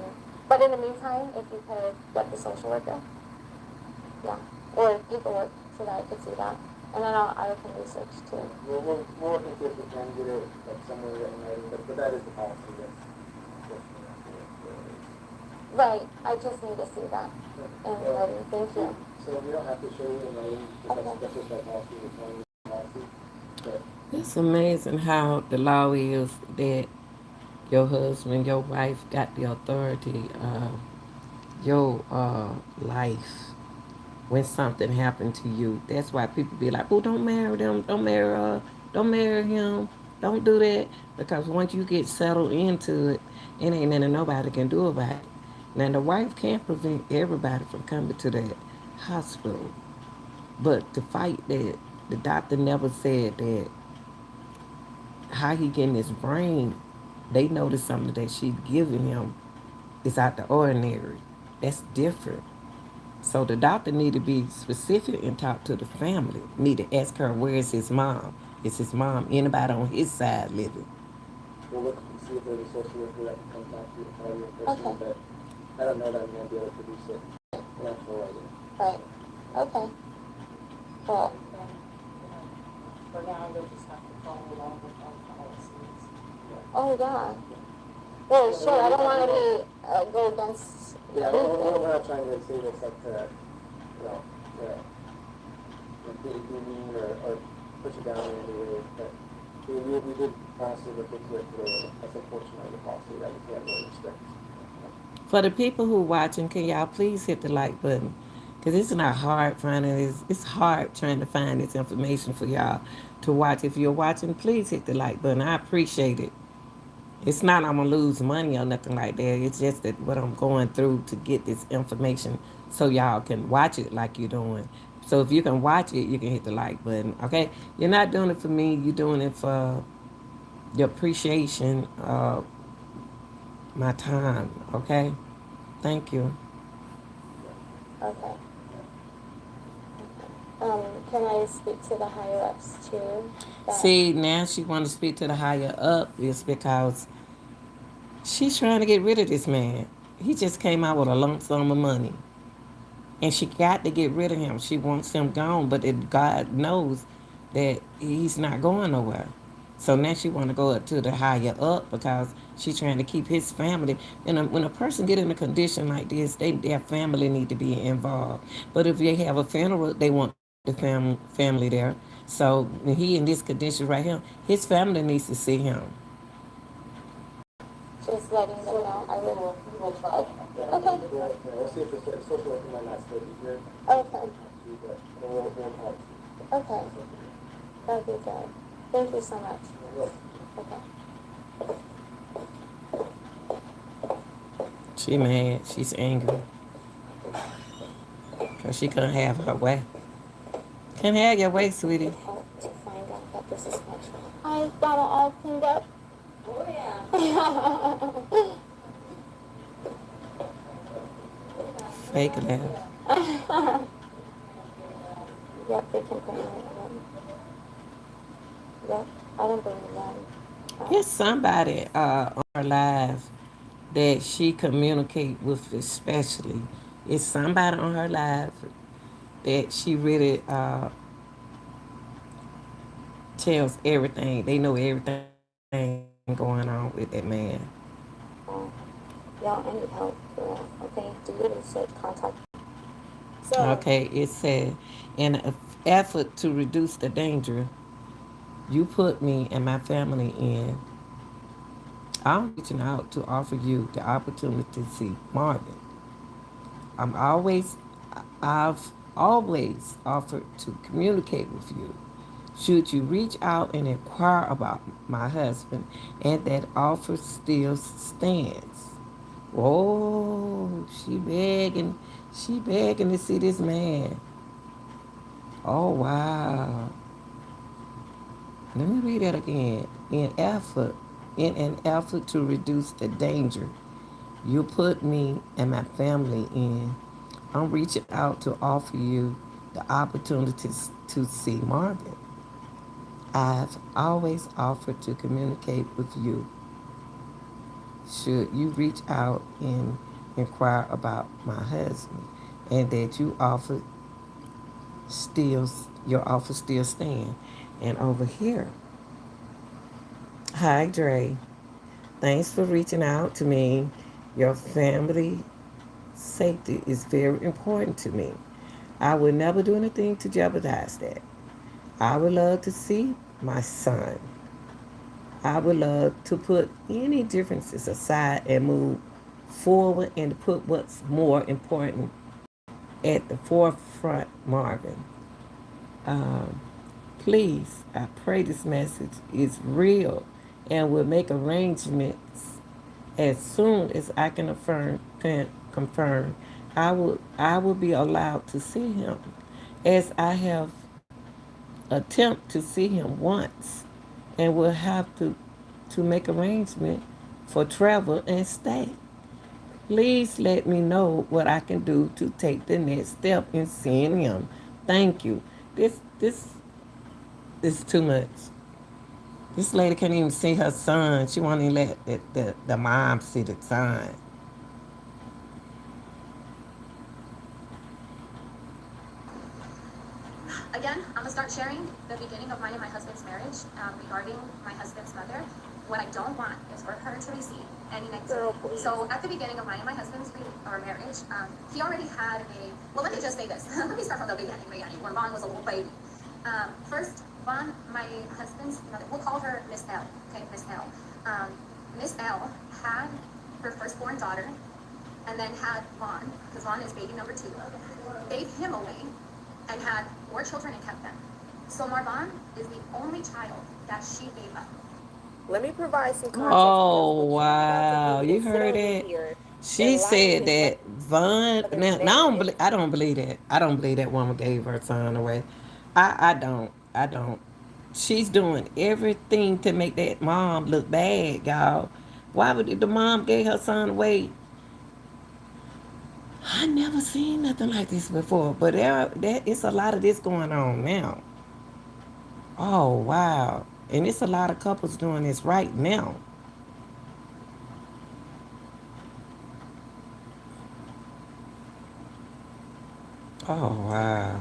but in the meantime, if you could get the social worker, yeah, or paperwork so that I could see that. And then I can research too. We'll work into if we can get it like somewhere written writing, but that is the policy. Right, I just need to see that in writing. Thank you. So we don't have to show you in writing, that's just our policy, it's only policy. But It's amazing how the law is that your husband, your wife got the authority of your life when something happened to you. That's why people be like, oh, don't marry them, don't marry her, don't marry him, don't do that. Because once you get settled into it, it ain't nothing nobody can do about it. Now, the wife can't prevent everybody from coming to that hospital. But the fight that the doctor never said that how he getting his brain, they noticed something that she's giving him is out the ordinary. That's different. So the doctor need to be specific and talk to the family. Need to ask her where is his mom? Is his mom anybody on his side living? we'll look and see if there's a social worker that can come talk to you and tell you in person, Okay. but I don't know that I'm gonna be able to produce it in actual writing. Right. Okay. Well, For now, you'll just have to follow along with our policies. oh yeah. Well, sure. I don't want to be go against. Yeah, we're not trying to say this like to be mean or put you down in any way, but we did honestly look into it today. That's unfortunately the policy that we can't really restrict. For the people who watching, can y'all please hit the like button? Because it's not hard finding this. It's hard trying to find this information for y'all to watch. If you're watching, please hit the like button. I appreciate it. It's not I'm gonna lose money or nothing like that. It's just that what I'm going through to get this information so y'all can watch it like you're doing. So if you can watch it, you can hit the like button. Okay, you're not doing it for me. You're doing it for your appreciation of my time. Okay, thank you. Okay. Can I speak to the higher ups too? See, now she want to speak to the higher up is because she's trying to get rid of this man. He just came out with a lump sum of money. And she got to get rid of him. She wants him gone, but God knows that he's not going nowhere. So now she want to go up to the higher up because she's trying to keep his family. And when a person get in a condition like this, their family need to be involved. But if they have a funeral, they want the family there. So when he in this condition right here, his family needs to see him. Just letting them know I will. We will try. Okay. We'll see if the social worker might not still be here. Okay. But we'll help. Okay. That'd be good. Thank you so much. Okay. She mad. She's angry because she couldn't have her way. Can't have your way, sweetie. Help to find out that this is much. I got it all cleaned up. Oh, yeah. Fake laugh. Yep, they can bring it in. Yep, I don't believe them. Here's somebody on her live that she communicate with especially. It's somebody on her live that she really tells everything. They know everything going on with that man. Um, y'all, I need help. Okay, do you research contact? So, Okay, it said, in an effort to reduce the danger you put me and my family in, I'm reaching out to offer you the opportunity to see Marvin. I'm always, I've always offered to communicate with you. Should you reach out and inquire about my husband, and that offer still stands. Oh, she begging to see this man. Oh wow. Let me read that again. In an effort to reduce the danger you put me and my family in, I'm reaching out to offer you the opportunity to see Marvin. I've always offered to communicate with you. Should you reach out and inquire about my husband, and that you offer still your offer still stand. And over here, hi Dre, thanks for reaching out to me. Your family safety is very important to me. I would never do anything to jeopardize that. I would love to see my son. I would love to put any differences aside and move forward and put what's more important at the forefront, Marvin. Um, Please, I pray this message is real and will make arrangements as soon as I can confirm. I will be allowed to see him, as I have attempted to see him once, and will have to make arrangement for travel and stay. Please let me know what I can do to take the next step in seeing him. Thank you. This is too much. This lady can't even see her son. She won't even let the mom see the son. Again, I'm gonna start sharing the beginning of mine and my husband's marriage regarding my husband's mother. What I don't want is for her to receive any negativity. So at the beginning of mine and my husband's our marriage, he already had a. Well, let me just say this. Let me start from the beginning, when Vaughn was a little baby. First, Vaughn, my husband's mother, we'll call her Miss L. Okay, Miss L. Miss L had her firstborn daughter and then had Vaughn, because Vaughn is baby number two, gave him away and had more children and kept them. So Marvon is the only child that she gave up. Let me provide some context because Oh what you're about to wow, do you is sit heard over it. here She and lie on said this that Von. mother's Now name. If I don't believe that. I don't believe that woman gave her son away. I don't. I don't. She's doing everything to make that mom look bad, y'all. Why would the mom gave her son away? I never seen nothing like this before. But there is a lot of this going on now. Oh wow, and it's a lot of couples doing this right now. Oh wow.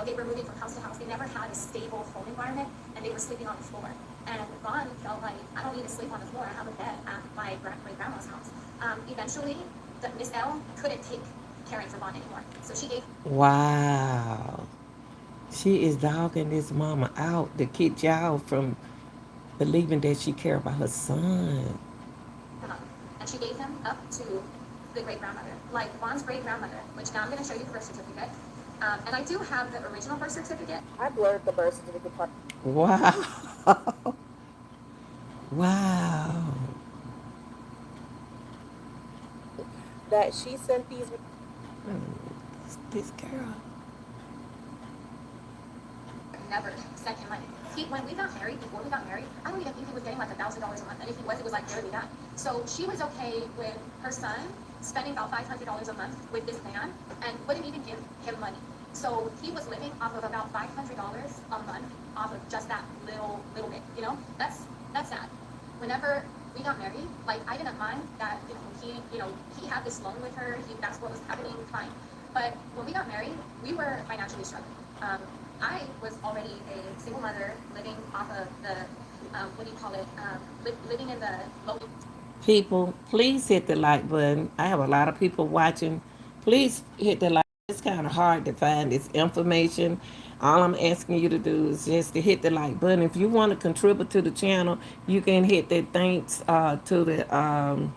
They were moving from house to house. They never had a stable home environment, and they were sleeping on the floor. And Vaughn felt like, I don't need to sleep on the floor. I have a bed at my great grandma's house. Eventually, Miss L couldn't take caring for Vaughn anymore, so she gave Wow. She is dogging this mama out to keep y'all from believing that she care about her son. him up, and she gave him up to the great grandmother, like Vaughn's great grandmother. Which now I'm going to show you the birth certificate. And I do have the original birth certificate. I blurred the birth certificate part Wow. Wow. that she sent these. This girl. Never sent him money. When we got married, before we got married, I don't even think he was getting like $1,000 a month. And if he was, it was like barely that. So she was okay with her son spending about $500 a month with this man and wouldn't even give him money. So he was living off of about $500 a month off of just that little bit. That's sad. Whenever we got married, like I didn't mind that he had this loan with her. That's what was happening. Fine. But when we got married, we were financially struggling. I was already a single mother living off of the, what do you call it, living in the low. People, please hit the like button. I have a lot of people watching. Please hit the like. It's kind of hard to find this information. All I'm asking you to do is just to hit the like button. If you want to contribute to the channel, you can hit the thanks to the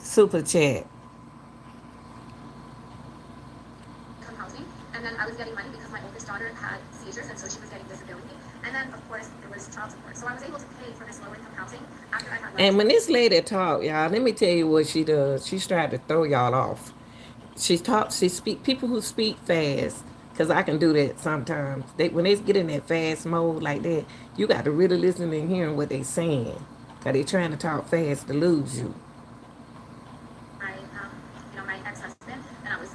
super chat. Income housing, and then I was getting money because my oldest daughter had seizures, and so she was getting disability. And then, of course, there was child support. So I was able to pay for this low income housing after I had left. And when this lady talk, y'all, let me tell you what she does. She's trying to throw y'all off. She talks. She speak. People who speak fast, cause I can do that sometimes. When they get in that fast mode like that, you got to really listen and hearing what they saying, cause they trying to talk fast to lose you. My ex-husband, and I was,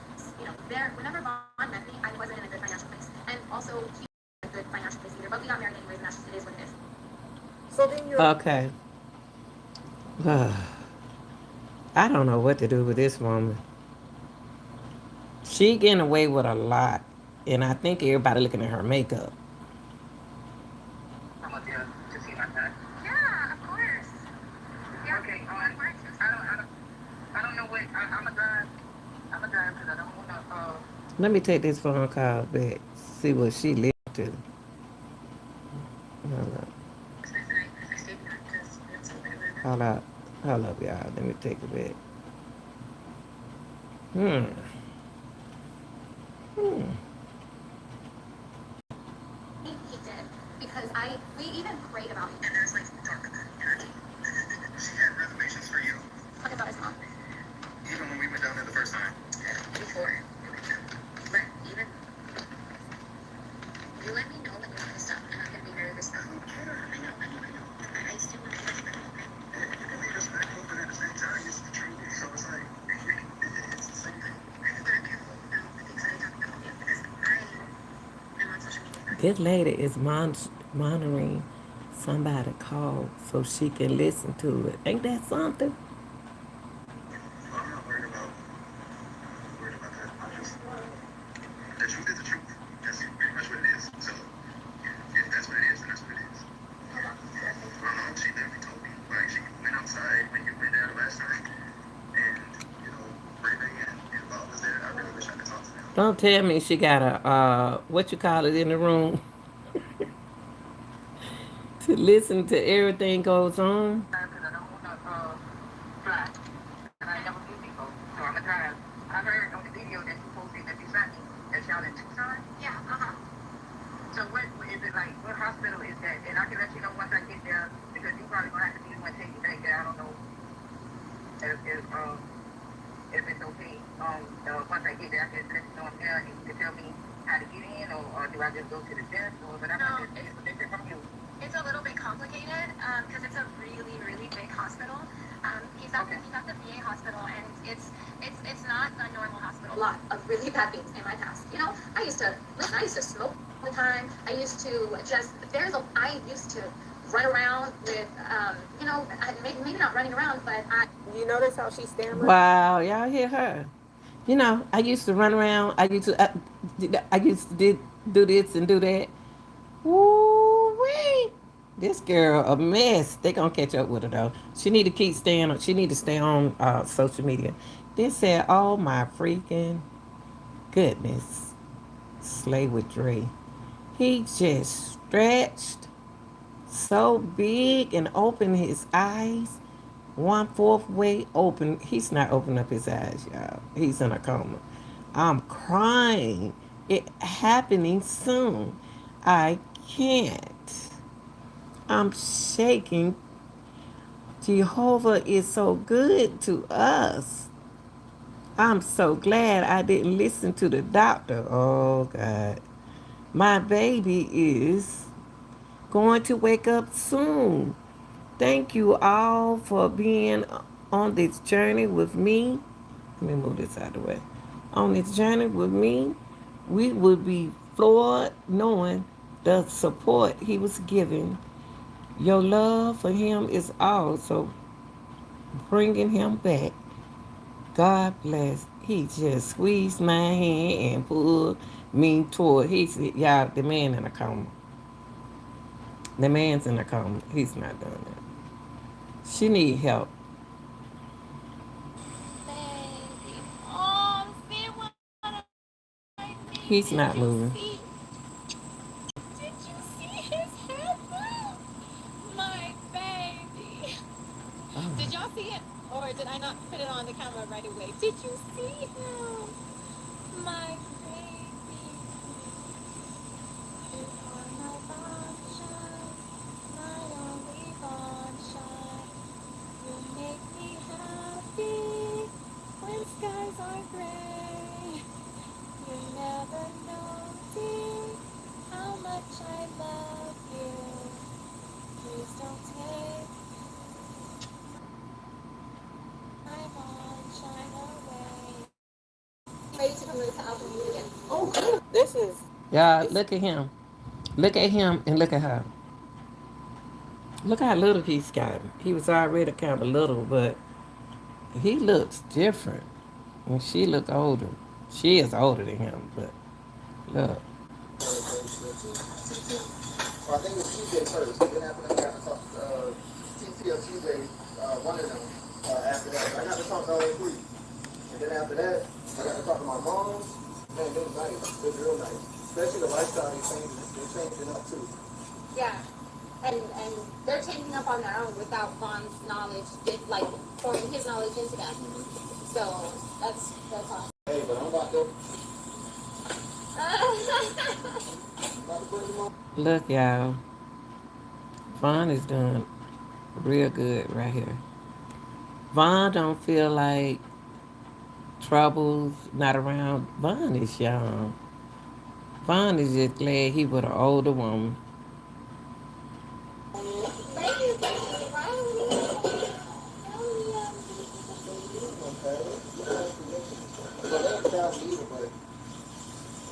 there. Whenever Vaughn met me, I wasn't in a good financial place, and also he wasn't in a good financial place either. But we got married anyways, and that's just it is what it is. So then you're Okay. I don't know what to do with this woman. She getting away with a lot, and I think everybody looking at her makeup. Yeah, of course. Yeah. Okay. I don't know what. I'm a dime because I don't want to. Let me take this phone call back. See what she listened to. Hold up. Hold up. Hold up, y'all. Let me take it back. Hmm. Hmm. He did because we even prayed about it. And there's like dark energy. She had reservations for you. Talk about his mom. Even when we went down there the first time. Before. But even you let me know when you want to stop, and I'm gonna be very respectful. I know. I still want to be respectful. You can be respectful, but at the same time, it's the truth. So it's like it's the same thing. Very careful about the things that I talk about you because I am on social media. This lady is monitoring somebody call so she can listen to it. Ain't that something? I'm not worried about that. I'm just the truth is the truth. That's pretty much what it is. So if that's what it is, then that's what it is. She never told me. Like she went outside when you went there last time, and Ray Ray and Bob was there. I really wish I could talk to them. Don't tell me she got a what you call it in the room to listen to everything goes on. Because I don't want to fly. And I can let you know once I get there because you probably gonna have to be the one take you back there. I don't know if it's okay. Once I get there, I can let you know I'm there and you can tell me how to get in, or do I just go to the desk, or but I'm no, just different from you. It's a little bit complicated because it's a really, really big hospital. He's at the VA hospital, and it's not a normal hospital. A lot of really bad things in my past. You know, I used to smoke all the time. I used to I used to run around with maybe not running around, but I. You notice how she stammered? Wow, y'all hear her? You know, I used to run around. I used to do this and do that. Woo wee! This girl a mess. They gonna catch up with her though. She need to keep staying. She need to stay on social media. They said, "Oh my freaking goodness!" Slay with Dre. He just stretched so big and opened his eyes. One fourth way open. He's not opening up his eyes, y'all. He's in a coma. I'm crying. It happening soon. I can't. I'm shaking. Jehovah is so good to us. I'm so glad I didn't listen to the doctor. Oh, God. My baby is going to wake up soon. Thank you all for being on this journey with me. Let me move this out of the way. On this journey with me, we would be floored knowing the support he was giving. Your love for him is also bringing him back. God bless. He just squeezed my hand and pulled me toward. He said, y'all, the man in a coma. The man's in a coma. He's not doing that. She need help. Baby. Oh, see what I mean? He's not moving. Did you see his head move? My baby. Did y'all see it? Or did I not put it on the camera right away? Did you see him? My baby. You are my sunshine, my only sunshine. You make me happy when skies are gray. You never know, dear, how much I love you. Please don't take my sunshine away. Ready to come to the album again. Oh, This is Y'all, it's look at him. Look at him and look at her. Look how little he's gotten. He was already kind of little, but he looks different. And she look older. She is older than him, but look. Well, I think it was TJ first. Then after that, I got to talk to TT or TJ, one of them, after that. I got to talk to all three. And then after that, I got to talk to my mom. Man, they was nice. They was real nice. Especially the lifestyle they're changing up too. yeah. And they're changing up on their own without Vaughn's knowledge, like pouring his knowledge into them. So that's awesome. Hey, but I'm about to, put them on. Look, y'all. Vaughn is doing real good right here. Vaughn don't feel like troubles not around. Vaughn is young. Vaughn is just glad he with an older woman.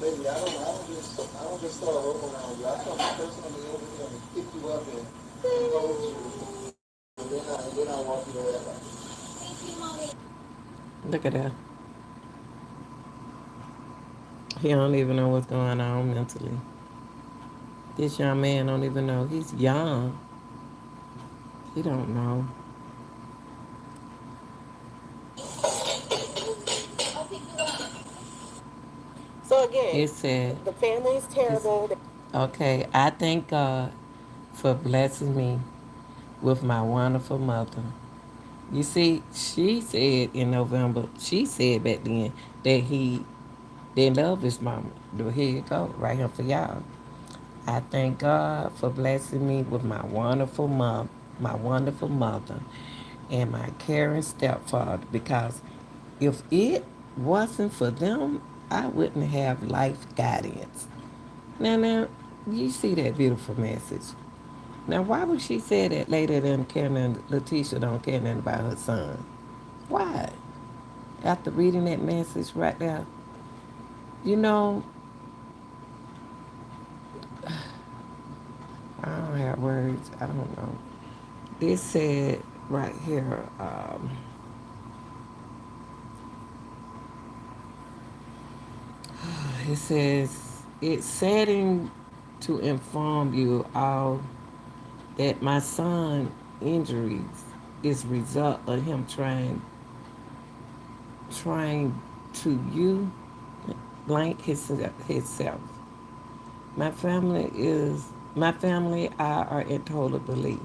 Baby, I don't just throw a rope around you. I come personally over here and pick you up and hold you, and then I walk you away. Look at that. He don't even know what's going on mentally. This young man don't even know. He's young. He don't know. so again, It said, the family's it's, terrible. okay, I thank God for blessing me with my wonderful mother. You see, she said in November, she said back then that he didn't love his mama. Here you go, right here for y'all. I thank God for blessing me with my wonderful mother, and my caring stepfather. Because if it wasn't for them, I wouldn't have life guidance. Now, you see that beautiful message. Now, why would she say that later than caring Letitia don't care nothing about her son? Why? After reading that message right there, you know, I don't have words. I don't know. This said right here, it says, it's saddening to inform you all that my son injuries is result of him trying to you blank himself. My family is my family I are in total belief.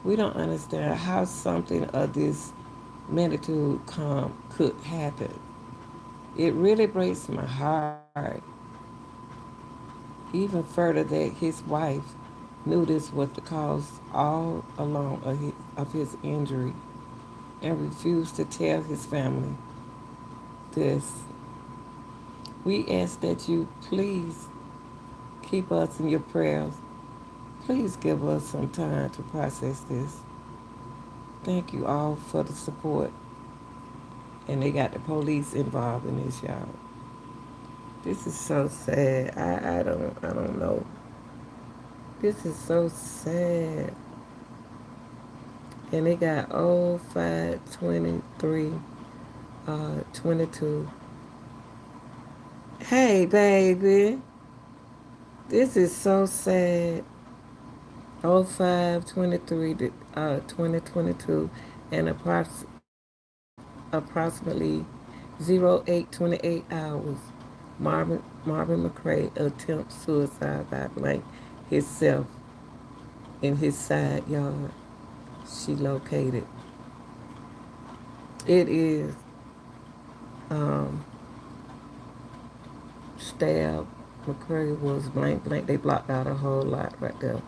We don't understand how something of this magnitude could happen. It really breaks my heart even further that his wife knew this was the cause all along of his injury and refused to tell his family this. We ask that you please keep us in your prayers. Please give us some time to process this. Thank you all for the support. And they got the police involved in this, y'all. This is so sad. I don't know. This is so sad. And they got 0523 22. Hey baby. This is so sad. 0523 2022 and approximately 0828 hours. Marvin McCray attempts suicide by blank himself in his side yard. She located. It is um, stabbed. McCray was blank. They blocked out a whole lot right there,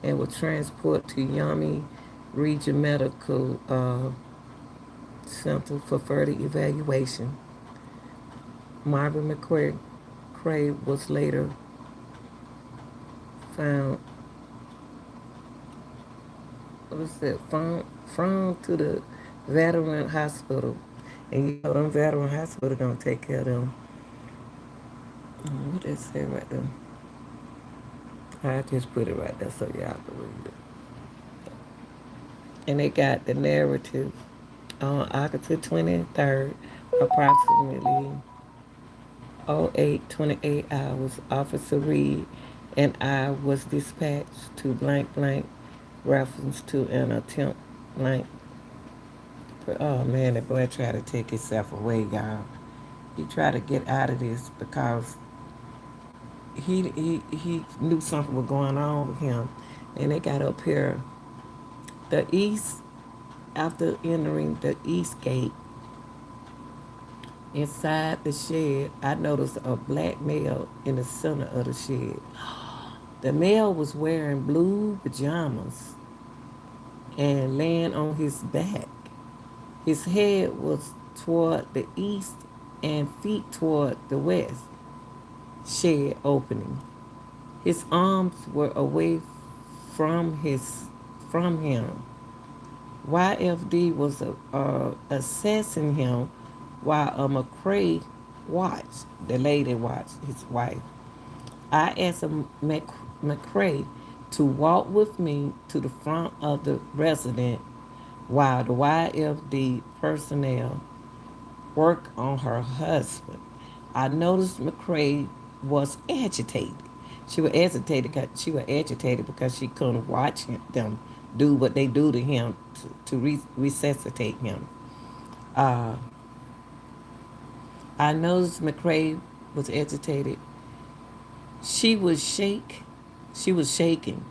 and was transported to Yami Region Medical Center for further evaluation. Marvin McCray was later found. What was that? From to the veteran hospital, and you know them veteran hospital gonna take care of them. What they say right there? I just put it right there so y'all can read it. And they got the narrative on August 23rd, approximately 0828 hours. Officer Reed and I was dispatched to blank reference to an attempt blank. Oh man, that boy tried to take himself away, y'all. He tried to get out of this because he knew something was going on with him, and they got up here the east after entering the east gate. Inside the shed, I noticed a black male in the center of the shed. The male was wearing blue pajamas and laying on his back. His head was toward the east and feet toward the west shed opening. His arms were away from him. YFD was assessing him while a McCray watched. The lady watched his wife. I asked McCray to walk with me to the front of the resident while the YFD personnel worked on her husband. I noticed McCray was agitated. She was agitated because she couldn't watch them do what they do to him to resuscitate him. Uh, I noticed McCray was agitated. She was shake. She was shaking,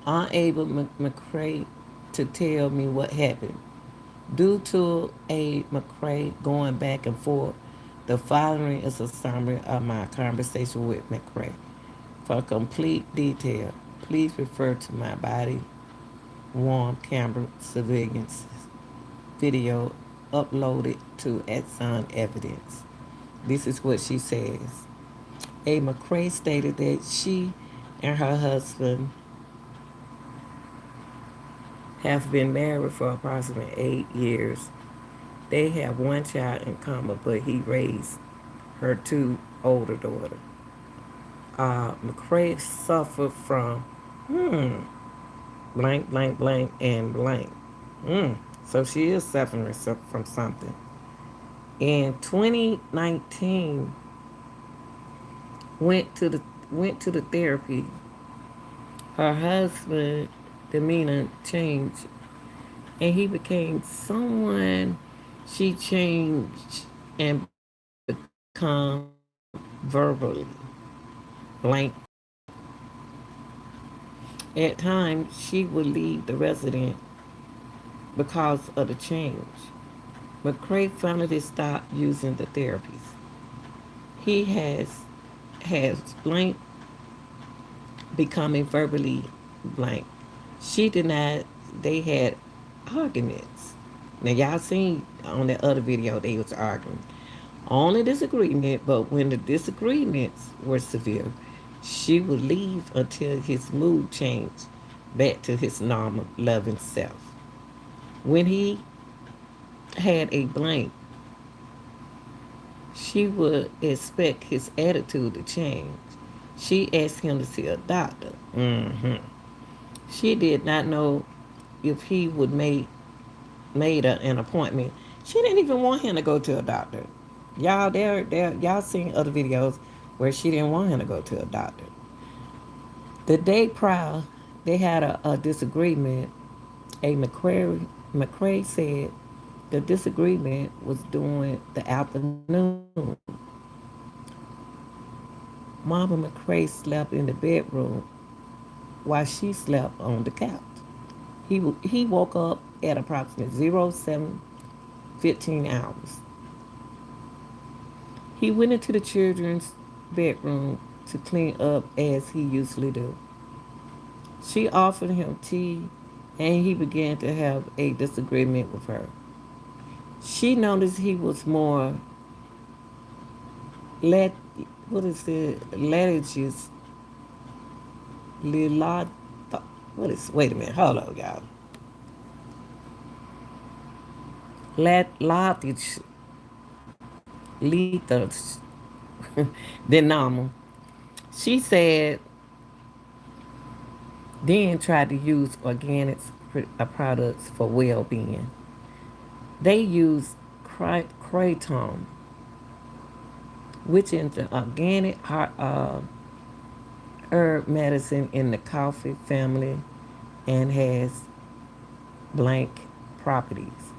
unable McCray to tell me what happened. Due to a McCray going back and forth The following is a summary of my conversation with McCray. For complete detail, please refer to my body worn camera surveillance video uploaded to Exxon Evidence. This is what she says. A. McCray stated that she and her husband have been married for approximately 8 years. They have one child in common, but he raised her two older daughters. McCray suffered from blank, blank, blank, and blank. So she is suffering from something. In 2019, went to the went to the therapy. Her husband demeanor changed, and he became someone she changed and become verbally blank. At times, she would leave the resident because of the change. McCray finally stopped using the therapies. He has blank becoming verbally blank. She denied they had arguments. Now y'all seen on that other video they was arguing. Only disagreement, but when the disagreements were severe, she would leave until his mood changed back to his normal loving self. When he had a blank, she would expect his attitude to change. She asked him to see a doctor. She did not know if he would an appointment. She didn't even want him to go to a doctor. Y'all seen other videos where she didn't want him to go to a doctor. The day prior, they had a disagreement. A McCray said the disagreement was during the afternoon. Mama McCray slept in the bedroom while she slept on the couch. He woke up at approximately 07:15. He went into the children's bedroom to clean up as he usually do. She offered him tea and he began to have a disagreement with her. She noticed he was more let what is it litigious lilad what is wait a minute, hold on y'all. Latage lethal than normal. She said then tried to use organic products for well-being. They use kratom, which is the organic herb medicine in the coffee family and has blank properties.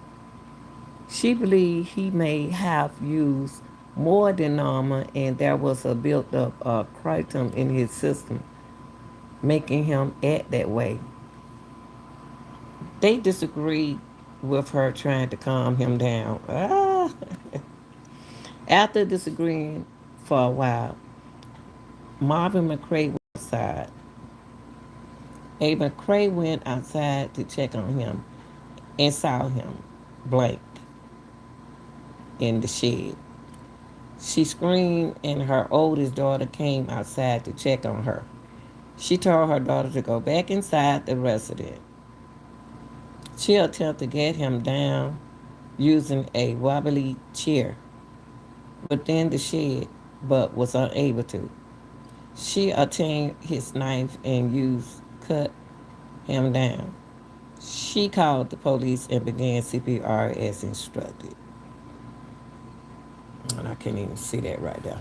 She believed he may have used more than normal and there was a built-up kratom in his system, making him act that way. They disagreed with her trying to calm him down. After disagreeing for a while, Marvin McCray went outside. A. McCray went outside to check on him and saw him blank in the shed. She screamed and her oldest daughter came outside to check on her. She told her daughter to go back inside the residence. She attempted to get him down using a wobbly chair within the shed, but was unable to. She obtained his knife and used cut him down. She called the police and began CPR as instructed. And I can't even see that right there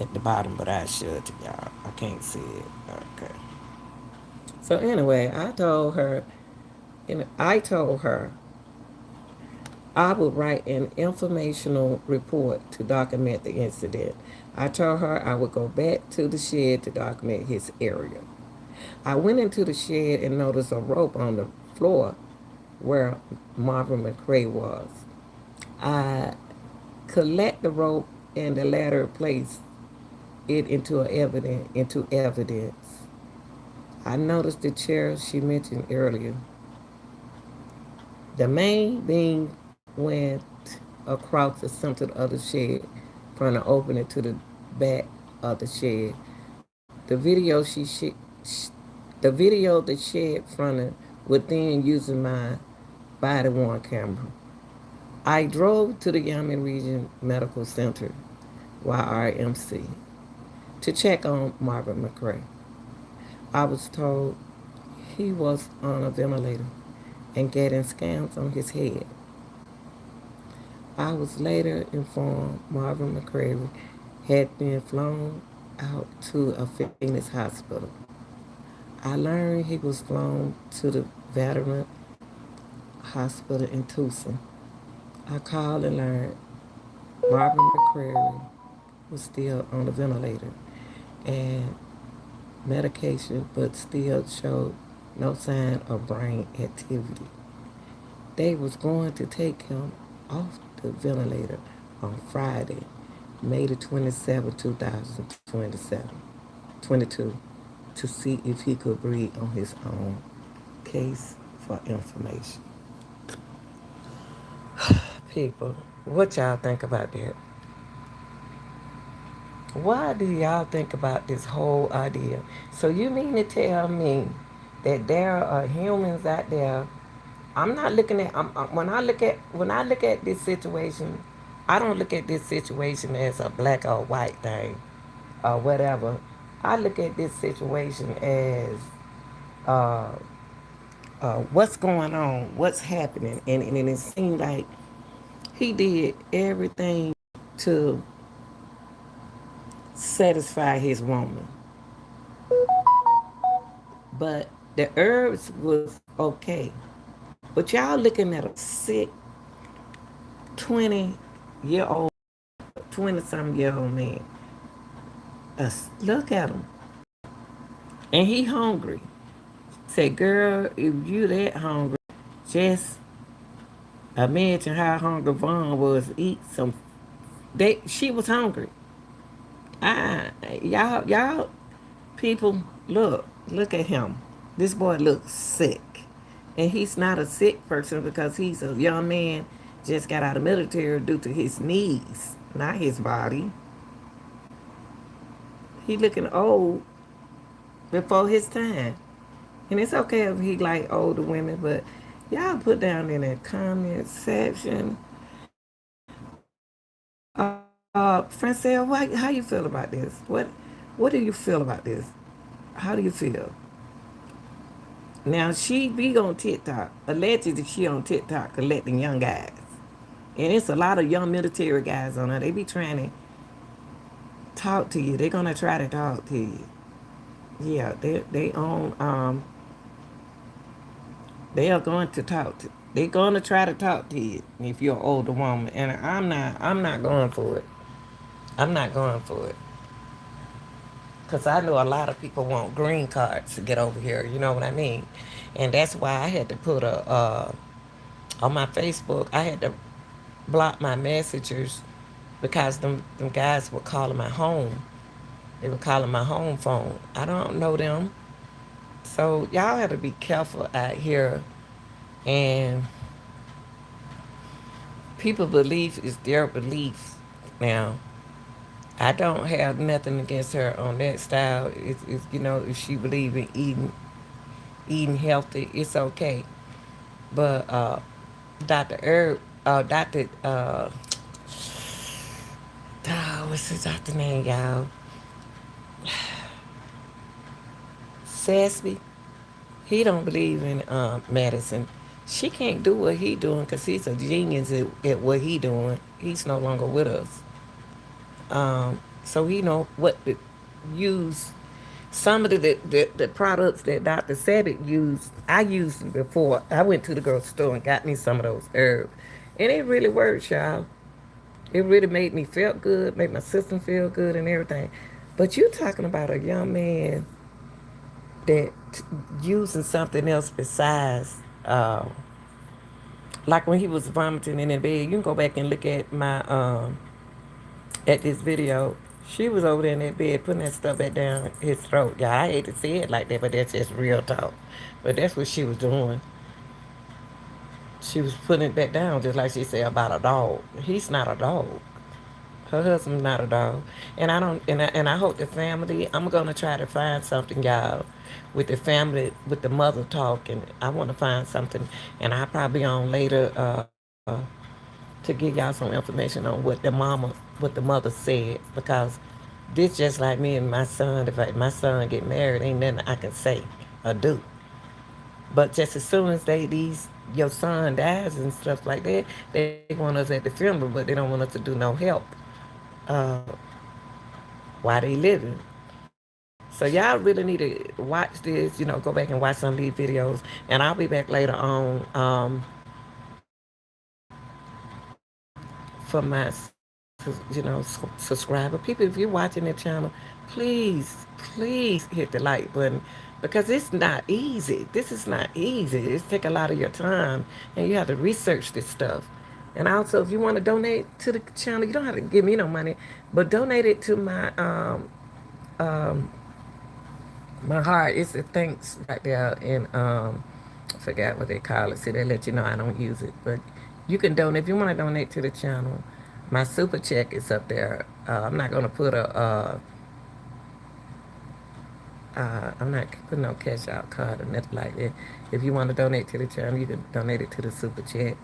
at the bottom, but I should to y'all. I can't see it. Okay. So anyway, I told her I would write an informational report to document the incident. I told her I would go back to the shed to document his area. I went into the shed and noticed a rope on the floor where Marvin McCray was. I collect the rope and the ladder, place it into evidence. I noticed the chair she mentioned earlier. The main beam went across the center of the shed from the opening to the back of the shed. The video the shed fronted within using my body worn camera. I drove to the Yamin Region Medical Center, YRMC, to check on Marvin McCray. I was told he was on a ventilator and getting scans on his head. I was later informed Marvin McCray had been flown out to a Phoenix hospital. I learned he was flown to the Veteran Hospital in Tucson. I called and learned Marvin McCrary was still on the ventilator and medication, but still showed no sign of brain activity. They was going to take him off the ventilator on Friday, May the 27th, 2027, 22, to see if he could breathe on his own. Case for information. People, what y'all think about that? Why do y'all think about this whole idea? So you mean to tell me that there are humans out there? I'm not looking at when I look at this situation, I don't look at this situation as a black or white thing or whatever. I look at this situation as uh, what's going on, what's happening, and it seemed like he did everything to satisfy his woman. But the herbs was okay. But y'all looking at a sick 20-year old, 20 something year old man. Look at him. And he hungry. Say, girl, if you that hungry, just imagine how hungry Vaughn was to eat some. She was hungry. Y'all people, look at him. This boy looks sick. And he's not a sick person because he's a young man just got out of the military due to his knees, not his body. He looking old before his time. And it's okay if he like older women, but y'all put down in the comment section. Francine, how you feel about this? What do you feel about this? How do you feel? Now she be on TikTok. Allegedly she on TikTok collecting young guys. And it's a lot of young military guys on her. They be trying to talk to you. They're gonna try to talk to you. Yeah, they own they are going to talk to they're gonna try to talk to you if you're an older woman. And I'm not going for it. I'm not going for it. Because I know a lot of people want green cards to get over here. You know what I mean? And that's why I had to put on my Facebook, I had to block my messengers because them guys were calling my home. They were calling my home phone. I don't know them. So y'all have to be careful out here. And people belief is their belief. Now, I don't have nothing against her on that style. It's if she believe in eating healthy, it's okay. But Dr. Herb, Dr. What's his doctor name, y'all? Sesby. He don't believe in medicine. She can't do what he doing because he's a genius at what he doing. He's no longer with us. So he know what to use. Some of the products that Dr. Sadik used, I used them before. I went to the grocery store and got me some of those herbs. And it really works, y'all. It really made me feel good, made my system feel good and everything. But you talking about a young man that using something else besides like when he was vomiting in the bed. You can go back and look at my at this video. She was over there in that bed putting that stuff back down his throat. Yeah, I hate to say it like that, but that's just real talk. But that's what she was doing. She was putting it back down, just like she said about a dog. He's not a dog. Her husband's not a dog. And I don't. And I hope the family. I'm gonna try to find something, y'all, with the family, with the mother talking. I want to find something, and I'll probably on later to give y'all some information on what the mother said, because this just like me and my son. If my son get married, ain't nothing I can say or do. But just as soon as your son dies and stuff like that, they want us at the funeral, but they don't want us to do no help uh, while they living. So y'all really need to watch this. Go back and watch some of these videos, and I'll be back later on for my subscriber people. If you're watching the channel, please hit the like button, because it's not easy. This is not easy. It take a lot of your time, and you have to research this stuff. And also, if you want to donate to the channel, you don't have to give me no money, but donate it to um, my heart. It's a thanks right there, and I forgot what they call it. See, they let you know I don't use it, but you can donate if you want to donate to the channel. My super check is up there. I'm not gonna put I'm not putting no cash out card or nothing like that. If you want to donate to the channel, you can donate it to the super chat,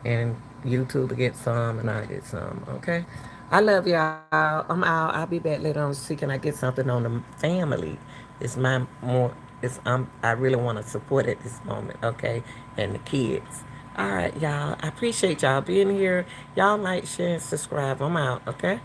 and YouTube to get some, and I get some. Okay. I love y'all. I'm out. I'll be back later on to see can I get something on the family. It's my more. It's I really want to support at this moment. Okay, and the kids. All right, y'all. I appreciate y'all being here. Y'all like, share, and subscribe. I'm out. Okay.